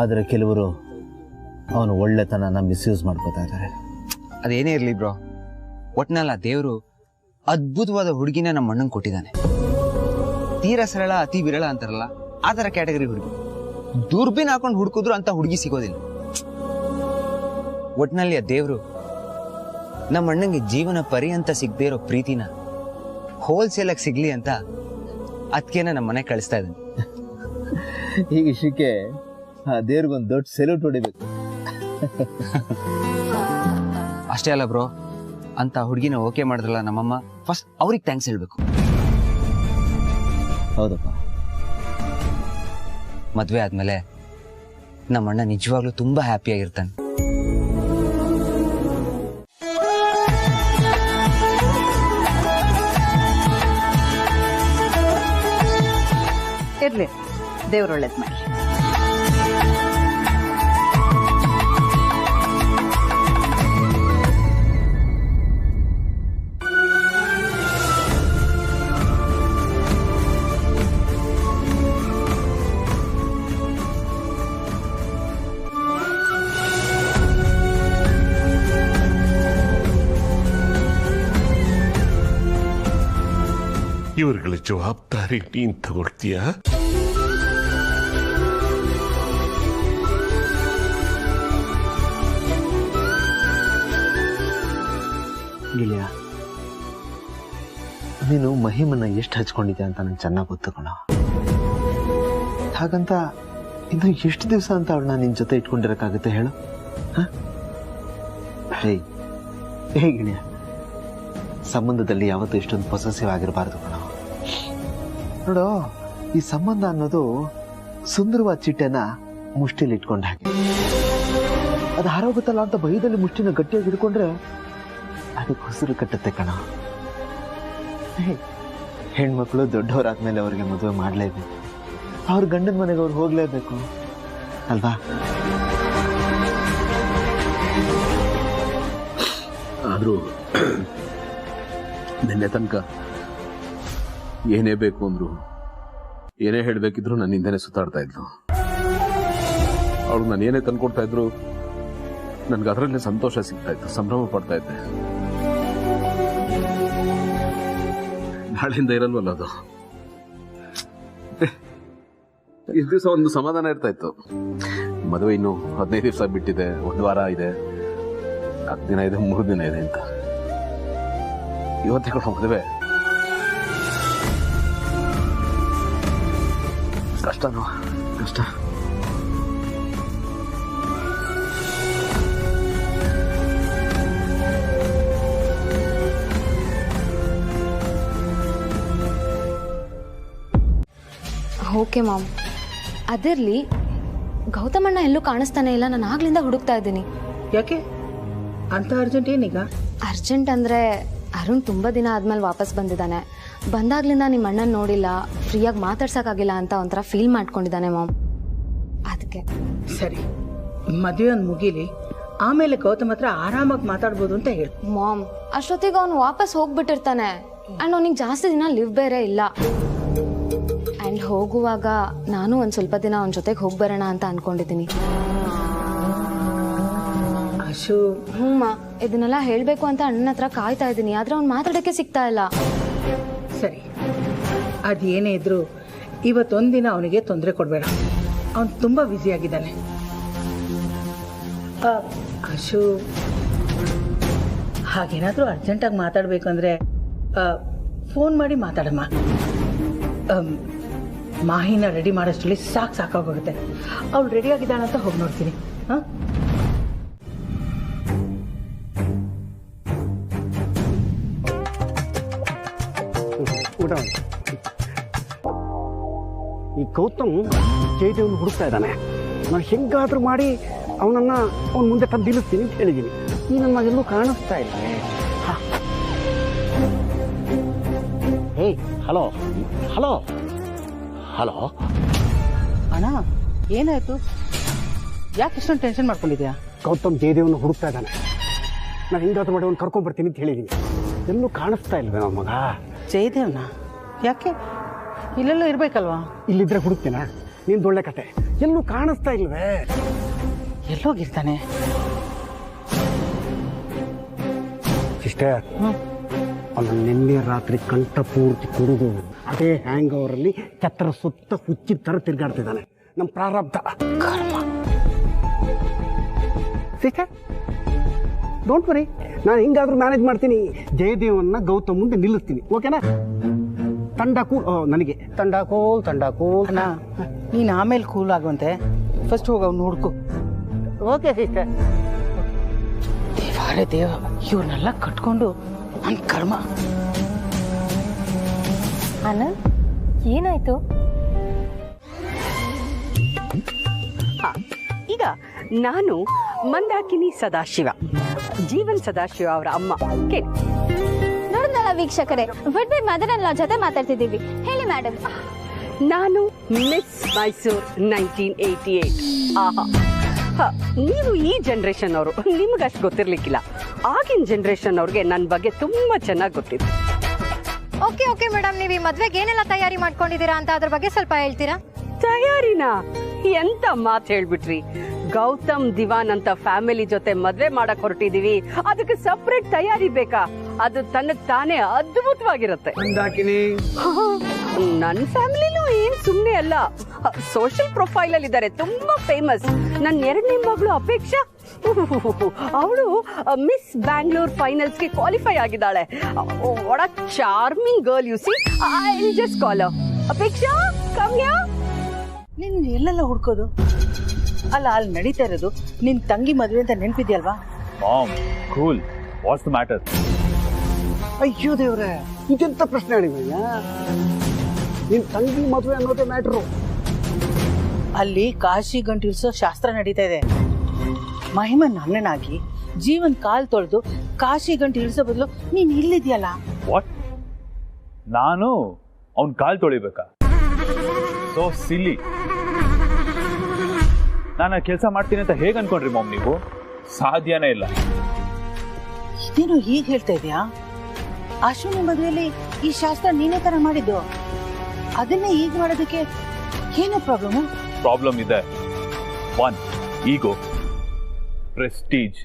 ಆದ್ರೆ ಕೆಲವರು ಅವನು ಒಳ್ಳೆತನನ ಮಿಸ್ಯೂಸ್ ಮಾಡ್ಕೋತಾ ಇದ್ದಾರೆ. ಅದೇನೇ ಇರ್ಲಿ ಬ್ರೋ, ಒಟ್ನಲ್ಲ ದೇವರು ಅದ್ಭುತವಾದ ಹುಡುಗಿನ ನಮ್ಮ ಅಣ್ಣಂಗೆ ಕೊಟ್ಟಿದ್ದಾನೆ. ತೀರಾ ಸರಳ ಅತಿ ವಿರಳ ಅಂತಾರಲ್ಲ, ಆ ತರ ಕ್ಯಾಟಗರಿ ಹುಡುಗಿ. ದುರ್ಬಿನ್ ಹಾಕೊಂಡು ಹುಡುಕಿದ್ರು ಅಂತ ಹುಡುಗಿ ಸಿಗೋದಿಲ್ಲ. ಒಟ್ನಲ್ಲಿ ಆ ದೇವರು ನಮ್ಮ ಅಣ್ಣಂಗೆ ಜೀವನ ಪರ್ಯಂತ ಸಿಗದೆ ಇರೋ ಪ್ರೀತಿನ ಹೋಲ್ಸೇಲ್ ಆಗಿ ಸಿಗ್ಲಿ ಅಂತ ಅದಕ್ಕೇನ ನಮ್ಮ ಮನೆ ಕಳಿಸ್ತಾ ಇದ್ದಾನೆ. ಈ ವಿಷಯಕ್ಕೆ ದೇವ್ರಿಗೊಂದು ದೊಡ್ಡ ಸೆಲ್ಯೂಟ್ ಹೊಡಿಬೇಕು. ಅಷ್ಟೇ ಅಲ್ಲ ಬ್ರೋ, ಅಂತ ಹುಡುಗಿನ ಓಕೆ ಮಾಡಿದ್ರಲ್ಲ ನಮ್ಮಮ್ಮ, ಫಸ್ಟ್ ಅವ್ರಿಗೆ ಥ್ಯಾಂಕ್ಸ್ ಹೇಳ್ಬೇಕು. ಹೌದಪ್ಪ. ಮದ್ವೆ ಆದ್ಮೇಲೆ ನಮ್ಮ ಅಣ್ಣ ನಿಜವಾಗ್ಲೂ ತುಂಬಾ ಹ್ಯಾಪಿಯಾಗಿರ್ತಾನೆ. ಇರ್ಲಿ, ದೇವ್ರ ಒಳ್ಳೇದ್ ಮಾಡಿ. ಇವ್ರಗಳ ಜವಾಬ್ದಾರಿ ನೀನ್ ತಗೊಳ್ತೀಯಾ? ಗಿಳಿಯ, ನೀನು ಮಹಿಮನ್ನ ಎಷ್ಟು ಹಚ್ಕೊಂಡಿದ್ದೆ ಅಂತ ನಂಗೆ ಚೆನ್ನಾಗಿ ಗೊತ್ತು ಕಣ. ಹಾಗಂತ ಇನ್ನು ಎಷ್ಟು ದಿವಸ ಅಂತ ಅವಳನ್ನ ನಿನ್ ಜೊತೆ ಇಟ್ಕೊಂಡಿರಕ್ಕಾಗುತ್ತೆ ಹೇಳು? ಹೇ ಗಿಳಿಯ, ಸಂಬಂಧದಲ್ಲಿ ಯಾವತ್ತೂ ಇಷ್ಟೊಂದು ಪೊಸೆಸಿವ್ ಆಗಿರಬಾರ್ದು ಕಣ. ನೋಡು, ಈ ಸಂಬಂಧ ಅನ್ನೋದು ಸುಂದರವಾದ ಚಿಟ್ಟೆನ ಮುಷ್ಟಿಲಿ ಇಟ್ಕೊಂಡ ಹಾಗೆ. ಅದು ಹಾರೋಗುತ್ತಲ್ಲ ಅಂತ ಭಯದಲ್ಲಿ ಮುಷ್ಟಿನ ಗಟ್ಟಿಯಾಗಿ ಹಿಡ್ಕೊಂಡ್ರೆ ಅದಕ್ಕೆ ಉಸಿರು ಕಟ್ಟುತ್ತೆ ಕಣ. ಹೆಣ್ಮಕ್ಳು ದೊಡ್ಡವರಾದ್ಮೇಲೆ ಅವ್ರಿಗೆ ಮದುವೆ ಮಾಡಲೇಬೇಕು. ಅವ್ರ ಗಂಡನ ಮನೆಗೆ ಅವ್ರು ಹೋಗ್ಲೇಬೇಕು ಅಲ್ವಾ? ಆದ್ರೂ ನಿನ್ನೆ ತನಕ ಏನೇ ಬೇಕು ಅಂದ್ರು, ಏನೇ ಹೇಳ್ಬೇಕಿದ್ರು ನನ್ನ ಹಿಂದೆನೆ ಸುತ್ತಾಡ್ತಾ ಇದ್ರು. ಅವಳು ನಾನು ಏನೇ ತಂದ್ಕೊಡ್ತಾ ಇದ್ರು ನನ್ಗೆ ಅದರಲ್ಲೇ ಸಂತೋಷ ಸಿಗ್ತಾ ಇತ್ತು, ಸಂಭ್ರಮ ಪಡ್ತಾ ಇದ್ದೆ. ನಾಳೆಯಿಂದ ಇರಲ್ವಲ್ಲ ಅದು. ಇಷ್ಟು ದಿವಸ ಒಂದು ಸಮಾಧಾನ ಇರ್ತಾ ಇತ್ತು. ಮದುವೆ ಇನ್ನು 15 ದಿವಸ ಬಿಟ್ಟಿದೆ, 1 ವಾರ ಇದೆ, 10 ದಿನ ಇದೆ, 3 ದಿನ ಇದೆ ಅಂತ. ಇವತ್ತೇ ಕೂಡ ಮದುವೆ ಕಷ್ಟನೋ ಕಷ್ಟ. ಓಕೆ ಮಾಮ್, ಅದಿರ್ಲಿ, ಗೌತಮಣ್ಣ ಎಲ್ಲೂ ಕಾಣಿಸ್ತಾನೆ ಇಲ್ಲ. ನಾನು ಆಗ್ಲಿಂದ ಹುಡುಕ್ತಾ ಇದ್ದೀನಿ. ಯಾಕೆ ಅಂತ ಅರ್ಜೆಂಟ್? ಏನೀಗ ಅರ್ಜೆಂಟ್ ಅಂದ್ರೆ ಅರುಣ್ ತುಂಬಾ ದಿನ ಆದ್ಮೇಲೆ ವಾಪಸ್ ಬಂದಿದ್ದಾನೆ. ಬಂದಾಗ್ಲಿಂದ ನಿಮ್ಮ ಅಣ್ಣನ ನೋಡಿಲ್ಲ, ಫ್ರೀಯಾಗಿ ಮಾತಾಡ್ಸಕ್ಕಾಗಿಲ್ಲ ಅಂತ ಒಂಥರ ಫೀಲ್ ಮಾಡ್ಕೊಂಡಿದ್ದಾನೆ ಮಾಮ್. ಅದಕ್ಕೆ ಸರಿ, ಮದುವೆ ಒಂದು ಮುಗೀಲಿ, ಆಮೇಲೆ ಗೌತಮ್ ಹತ್ರ ಆರಾಮಾಗಿ ಮಾತಾಡ್ಬೋದು ಅಂತ ಹೇಳಿ. ಮಾಮ್, ಅಷ್ಟೊತ್ತಿಗೆ ಅವ್ನು ವಾಪಸ್ ಹೋಗ್ಬಿಟ್ಟಿರ್ತಾನೆ. ಅಂಡ್ ಅವನಿಗೆ ಜಾಸ್ತಿ ದಿನ ಲಿವ್ ಬೇರೆ ಇಲ್ಲ. ಅಂಡ್ ಹೋಗುವಾಗ ನಾನು ಒಂದ್ ಸ್ವಲ್ಪ ದಿನ ಅವನ ಜೊತೆಗೆ ಹೋಗಿ ಬರೋಣ ಅಂತ ಅನ್ಕೊಂಡಿದ್ದೀನಿ. ಹ್ಞೂಮ್ಮ, ಇದನ್ನೆಲ್ಲ ಹೇಳ್ಬೇಕು ಅಂತ ಅಣ್ಣನ ಹತ್ರ ಕಾಯ್ತಾ ಇದ್ದೀನಿ, ಆದ್ರೆ ಅವ್ನು ಮಾತಾಡೋಕ್ಕೆ ಸಿಗ್ತಾ ಇಲ್ಲ. ಸರಿ, ಅದೇನೇ ಇದ್ರು ಇವತ್ತೊಂದಿನ ಅವನಿಗೆ ತೊಂದರೆ ಕೊಡಬೇಡ. ಅವನು ತುಂಬ ಬ್ಯುಸಿಯಾಗಿದ್ದಾನೆ. ಅಶು, ಹಾಗೇನಾದರೂ ಅರ್ಜೆಂಟಾಗಿ ಮಾತಾಡಬೇಕಂದ್ರೆ ಫೋನ್ ಮಾಡಿ ಮಾತಾಡಮ್ಮ. ಮಾಹಿನ ರೆಡಿ ಮಾಡೋಷ್ಟರಲ್ಲಿ ಸಾಕಾಗೋಗುತ್ತೆ. ಅವಳು ರೆಡಿ ಆಗಿದ್ದಾಳಂತ ಹೋಗಿ ನೋಡ್ತೀನಿ. ಹಾಂ, ಊಟ ಮಾಡಿ. ಈ ಗೌತಮ್ ಜಯದೇವ್ನ ಹುಡುಕ್ತಾ ಇದ್ದಾನೆ. ನಾನು ಹೆಂಗಾದ್ರೂ ಮಾಡಿ ಅವನನ್ನ ಅವನ ಮುಂದೆ ತಂದು ನಿಲ್ಲಿಸ್ತೀನಿ ಅಂತ ಹೇಳಿದ್ದೀನಿ. ಈ ನನ್ನ ಮಗೆಲ್ಲೂ ಕಾಣಿಸ್ತಾ ಇಲ್ಲ. ಏಯ್, ಹಲೋ ಹಲೋ ಹಲೋ ಅಣ್ಣ, ಏನಾಯ್ತು? ಯಾಕೆ ಇಷ್ಟೊಂದು ಟೆನ್ಷನ್ ಮಾಡ್ಕೊಂಡಿದ್ಯಾ? ಗೌತಮ್ ಜಯದೇವ್ನ ಹುಡುಕ್ತಾ ಇದ್ದಾನೆ. ನಾನು ಹೆಂಗಾದ್ರೂ ಮಾಡಿ ಅವ್ನು ಕರ್ಕೊಂಡ್ಬರ್ತೀನಿ ಅಂತ ಹೇಳಿದ್ದೀನಿ. ಎಲ್ಲೂ ಕಾಣಿಸ್ತಾ ಇಲ್ವೇ ನಮ್ಮ ಮಗ? ಜಯದೇವ್ನ ಯಾಕೆ? ಇಲ್ಲೆಲ್ಲ ಇರ್ಬೇಕಲ್ವಾ? ಇಲ್ಲಿದ್ರೆ ಹುಡುಕ್ತೀನ? ನಿಂದೊಳ್ಳೆ ಕತೆ. ಎಲ್ಲೂ ಕಾಣಿಸ್ತಾ ಇಲ್ವೇ? ಎಲ್ಲೋಗಿರ್ತಾನೆ? ಸಿಸ್ಟರ್, ಅವನು ನಿನ್ನೆ ರಾತ್ರಿ ಕಂಠ ಪೂರ್ತಿ ಕುಡಿದು ಅದೇ ಹ್ಯಾಂಗ್ ಓವರಲ್ಲಿ ಛತ್ರ ಸುತ್ತ ಹುಚ್ಚಿದ ಥರ ತಿರ್ಗಾಡ್ತಿದ್ದಾನೆ. ನಮ್ಮ ಪ್ರಾರಬ್ಧ ಕರ್ಮ. ಸಿಸ್ಟರ್, ಡೋಂಟ್ ವರಿ, ನಾನು ಹಿಂಗಾದ್ರೂ ಮ್ಯಾನೇಜ್ ಮಾಡ್ತೀನಿ. ಜಯದೇವನ್ನ ಗೌತಮ್ ಮುಂದೆ ನಿಲ್ಲಿಸ್ತೀನಿ. ಓಕೆನಾ? ತಂಡ ಕೂಲ್. ನನಗೆ ತಂಡ ಕೂಲ್. ಅಣ್ಣ, ನೀನು ಆಮೇಲೆ ಕೂಲ್ ಆಗುವಂತೆ ಫಸ್ಟ್ ಹೋಗಿ ಅವ್ನು ನೋಡ್ಕೊ. Okay sister. ದೇವಾರೇ ದೇವ, ಇವ್ರನ್ನೆಲ್ಲ ಕಟ್ಕೊಂಡು ನನ್ನ ಕರ್ಮ. ಆನಂದ್, ಏನಾಯ್ತು? ಈಗ ನಾನು ಮಂದಾಕಿನಿ ಸದಾಶಿವ, ಜೀವನ್ ಸದಾಶಿವ ಅವರ ಅಮ್ಮ. ನೋಡಿದ್ನಲ್ಲ ವೀಕ್ಷಕರೇ, ಬಟ್ ಬೈ ಮದರ್ ಇನ್ ಲಾ ಜೊತೆ ಮಾತಾಡ್ತಿದ್ದೀವಿ. ಹೇಳಿ ಮೇಡಮ್. ನಾನು ಮಿಸ್ ಮೈಸೂರ್ 1988. ಆಹಾ, ನೀವು ಈ ಜನರೇಷನ್ ಅವರು, ನಿಮಗಷ್ಟು ಗೊತ್ತಿರ್ಲಿಕ್ಕಿಲ್ಲ. ಆಗಿನ ಜನರೇಷನ್ ಅವ್ರಿಗೆ ನನ್ನ ಬಗ್ಗೆ ತುಂಬಾ ಚೆನ್ನಾಗಿ ಗೊತ್ತಿತ್ತು. ಓಕೆ ಮೇಡಮ್, ನೀವು ಈ ಮದ್ವೆಗೆ ಏನೆಲ್ಲ ತಯಾರಿ ಮಾಡ್ಕೊಂಡಿದ್ದೀರಾ ಅಂತ ಅದ್ರ ಬಗ್ಗೆ ಸ್ವಲ್ಪ ಹೇಳ್ತೀರಾ? ತಯಾರಿನಾ? ಎಂತ ಮಾತು ಹೇಳ್ಬಿಟ್ರಿ. ಗೌತಮ್ ದಿವಾನ್ ಅಂತ ಫ್ಯಾಮಿಲಿ ಜೊತೆ ಮದ್ವೆ ಮಾಡಕ್ ಹೊರಟಿದೀವಿ. ಅದಕ್ಕೆ ಸಪ್ರೇಟ್ ತಯಾರಿ ಬೇಕಾ? ಅದು ತನ್ನಕ್ ತಾನೇ ಅದ್ಭುತವಾಗಿರುತ್ತೆ. ನನ್ನ ಫ್ಯಾಮಿಲಿನೂ ಏನ್ ಸುಮ್ನೆ ಅಲ್ಲ, ಸೋಷಿಯಲ್ ಪ್ರೊಫೈಲ್ ಅಲ್ಲಿ ಇದ್ದಾರೆ, ತುಂಬಾ ಫೇಮಸ್. ನನ್ನ ಎರಡನೇ ಮಗಳು ಅಪೇಕ್ಷಾ, ಅವಳು ಮಿಸ್ ಬ್ಯಾಂಗ್ಳೂರ್ ಫೈನಲ್ಸ್ಗೆ ಕ್ವಾಲಿಫೈ ಆಗಿದ್ದಾಳೆ. What a charming girl U C. I will just call Har. Apeksha, come here. ನಿನ್ ಎಲ್ಲೆಲ್ಲ ಹುಡ್ಕೋದು? ಅಲ್ಲ, ಅಲ್ಲಿ ನಡೀತಾ ಇರೋದು ನಿನ್ ತಂಗಿ ಮದ್ವೆ ಅಂತ ನೆನ್ಪಿದ್ಯಲ್ವಾ? Mom, cool. What's the matter? ಅಯ್ಯೋ ದೇವ್ರೆ, ಇದೆಂತ ಪ್ರಶ್ನೆ ಹೇಳಿದೀಯ? ನಿನ್ ತಂಗಿ ಮದುವೆ ಅನ್ನೋದೇ ಮ್ಯಾಟ್ರು. ಅಲ್ಲಿ ಕಾಶಿ ಗಂಟಿಲ್ಸೋ ಶಾಸ್ತ್ರ ನಡೀತಾ ಇದೆ. ಮಹಿಮನ್ ಅಣ್ಣನಾಗಿ ಜೀವನ್ ಕಾಲ್ ತೊಳೆದು ಕಾಶಿ ಗಂಟು ಇಳಿಸೋ ಬದಲು ನೀನ್ ಇಲ್ಲಿದ್ಯಲ್ಲ. ವಾಟ್? ನಾನು ಅವನ್ ಕಾಲ್ ತೊಳಿಬೇಕಾ? ಸೋ ಸಿಲ್ಲಿ. ನಾನು ಕೆಲಸ ಮಾಡ್ತೀನಿ ಅಂತ ಹೇಗೆ ಅನ್ಕೊಂಡ್ರಿ ಮಾಮ್ ನೀವು? ಸಾಧ್ಯನೇ ಇಲ್ಲ. ಇದೇನು ಹೀಗೆ ಹೇಳ್ತಾ ಇದೆಯಾ? ಅಶ್ವಿನಿ ಮದುವೆಯಲ್ಲಿ ಈ ಶಾಸ್ತ್ರ ನೀನೇ ತರ ಮಾಡಿದ್ದು, ಅದನ್ನೇ ಈಗ ಮಾಡೋದಕ್ಕೆ ಏನು ಪ್ರಾಬ್ಲಮ್? ಪ್ರಾಬ್ಲಮ್ ಇದೆ. 1 ಈಗೋ, ಪ್ರೆಸ್ಟೀಜ್.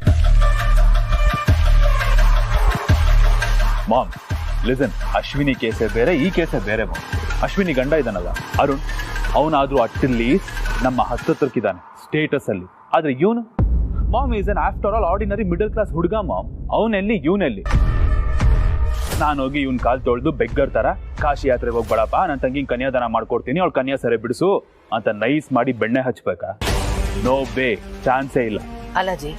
ಮಾಮ್ ಲಿಸನ್, ಅಶ್ವಿನಿ ಕೇಸೇ ಬೇರೆ, ಈ ಕೇಸೇ ಬೇರೆ ಮಾಮ್. ಅಶ್ವಿನಿ ಗಂಡ ಇದ್ದಾನಲ್ಲ ಅರುಣ್, ಅವನಾದ್ರೂ ಅಟ್ಲೀಸ್ಟ್ ನಮ್ಮ ಹತ್ತತ್ರಕ್ಕಿದ್ದಾನೆ ಸ್ಟೇಟಸ್ ಅಲ್ಲಿ. ಆದ್ರೆ ಇವನು ma'am is an after all ordinary middle class ಹುಡುಗ ಮಾಮ್. ಅವನೆಲ್ಲಿ ಇವನೆಲ್ಲಿ? ನಾನು ಹೋಗಿ ಇವನ್ ಕಾಲ್ ತೊಳೆದು ಬೆಗ್ಗರ್ ತರ ಕಾಶಿ ಯಾತ್ರೆಗೆ ಹೋಗ್ಬೇಡಪ್ಪ, ನನ್ನ ತಂಗಿ ಕನ್ಯಾದಾನ ಮಾಡ್ಕೊಡ್ತೀನಿ, ಅವಳು ಕನ್ಯಾ ಸೆರೆ ಬಿಡಿಸು ಅಂತ ನೈಸ್ ಮಾಡಿ ಬೆಣ್ಣೆ ಹಚ್ಬೇಕಾ? ನೋ ವೇ, ಚಾನ್ಸೇ ಇಲ್ಲ. ಅಲ್ಲಜಿ,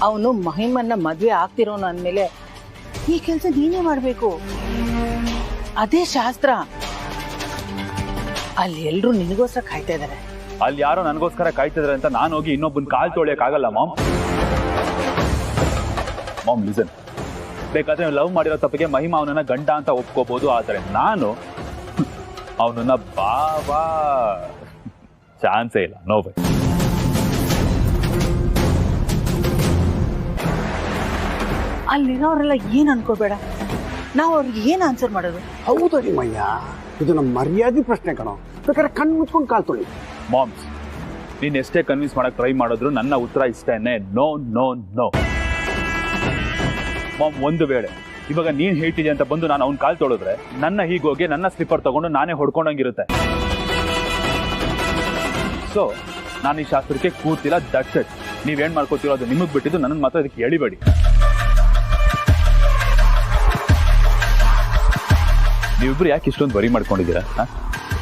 ಅವನು ಮಹಿಮನ್ನ ಮದ್ವೆ ಆಗ್ತಿರೋನು ಅಂದ್ಮೇಲೆ ಈ ಕೆಲಸ ನೀನೇ ಮಾಡ್ಬೇಕು. ಅದೇ ಶಾಸ್ತ್ರ. ಅಲ್ಲಿ ಎಲ್ರು ನಿನಗೋಸ್ಕರ ಕಾಯ್ತಾ ಇದಾರೆ. ಅಲ್ಲಿ ಯಾರೋ ನನಗೋಸ್ಕರ ಕಾಯ್ತಿದ್ರೆ ಅಂತ ನಾನು ಹೋಗಿ ಇನ್ನೊಬ್ಬನ ಕಾಲ್ ತೊಳೆಯಕ್ ಆಗಲ್ಲ ಮಾಮ್. ಮಾಮ್ ಲಿಸನ್, ಬೇಕಾದ್ರೆ ಲವ್ ಮಾಡಿರೋ ತಪ್ಪಿಗೆ ಮಹಿಮಾ ಅವನನ್ನ ಗಂಡ ಅಂತ ಒಪ್ಕೋಬಹುದು, ಆದ್ರೆ ನಾನು ಅವನನ್ನ ಬಾಬಾ ಚಾನ್ಸೇ ಇಲ್ಲ. No way. ಅಲ್ಲಿರೋರೆಲ್ಲ ಏನ್ ಅನ್ಕೋಬೇಡ, ನಾವು ಅವ್ರಿಗೆ ಏನ್ ಆನ್ಸರ್ ಮಾಡೋದು? ಹೌದು ನಿಮ್ಮಯ್ಯ, ಇದು ನಮ್ಮ ಮರ್ಯಾದೆ ಪ್ರಶ್ನೆ ಕಣೋ. ಬೇಕಾದ್ರೆ ಕಣ್ಣು ಮುಚ್ಕೊಂಡು ಕಾಲ್ ತೊಳಿ. ಮಾಮ್ಸ್, ನೀನ್ ಎಷ್ಟೇ ಕನ್ವಿನ್ಸ್ ಮಾಡಕ್ ಟ್ರೈ ಮಾಡಿದ್ರು ನನ್ನ ಉತ್ತರ ಇಷ್ಟೇನೆ, ನೋ ನೋ ನೋ. ಮಾಮ್, ಒಂದು ವೇಳೆ ಇವಾಗ ನೀನ್ ಹೇಳ್ತಿದ್ಯಾ ಅಂತ ಬಂದು ನಾನು ಅವ್ನ ಕಾಲ್ ತೊಳೆದ್ರೆ ನನ್ನ ಹೀಗೋಗಿ ನನ್ನ ಸ್ಲಿಪ್ಪರ್ ತಗೊಂಡು ನಾನೇ ಹೊಡ್ಕೊಂಡಂಗಿರುತ್ತೆ. ಸೊ ನಾನು ಈ ಶಾಸ್ತ್ರಕ್ಕೆ ಕೂತಿಲ್ಲ. That's it. ನೀವೇನ್ ಮಾಡ್ಕೋತೀರೋ ಅದು ನಿಮಗ್ ಬಿಟ್ಟಿದ್ದು, ನನ್ನ ಮಾತ್ರ ಅದಕ್ಕೆ ಎಳಿಬೇಡಿ. ನೀವಿಬ್ರು ಯಾಕೆ ಇಷ್ಟೊಂದು ವರಿ ಮಾಡ್ಕೊಂಡಿದ್ದೀರಾ?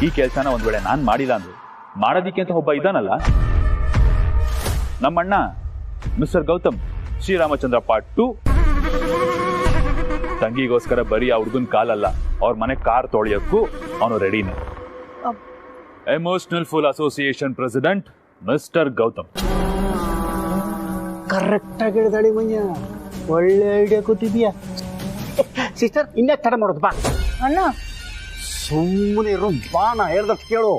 ಈ ಕೆಲಸನ ಒಂದ್ ವೇಳೆ ನಾನ್ ಮಾಡಿಲ್ಲ ಅಂದ್ರೆ ಮಾಡೋದಿಕ್ಕೆ ಅಂತ ಒಬ್ಬ ಇದ್ದಾನಲ್ಲ, ನಮ್ಮಣ್ಣ ಮಿಸ್ಟರ್ ಗೌತಮ್ ಶ್ರೀರಾಮಚಂದ್ರ ಪಾರ್ಟ್ 2. ತಂಗಿಗೋಸ್ಕರ ಬರೀ ಆ ಹುಡುಗನ ಕಾಲಲ್ಲ, ಅವ್ರ ಮನೆ ಕಾರ್ ತೊಳೆಯಕ್ಕೂ ಅವನು ರೆಡಿನೇ. Emotional full association president mister Gautam. Correct ಆಗಿ ಹೇಳಿದಾಳಿ ಮಂಜ, ಒಳ್ಳೆ ಐಡಿಯಾ ಕೊಟ್ಟಿದ್ಯಾ. ಸಿಸ್ಟರ್, ಇನ್ನೇ ತಡ ಮಾಡೋದು ಬಾ. ಅಣ್ಣ ಸುಮ್ಮನೆ ಇರೋ ಬಾ, ನಾ ಹೇಳ್ದಷ್ಟು ಕೇಳು.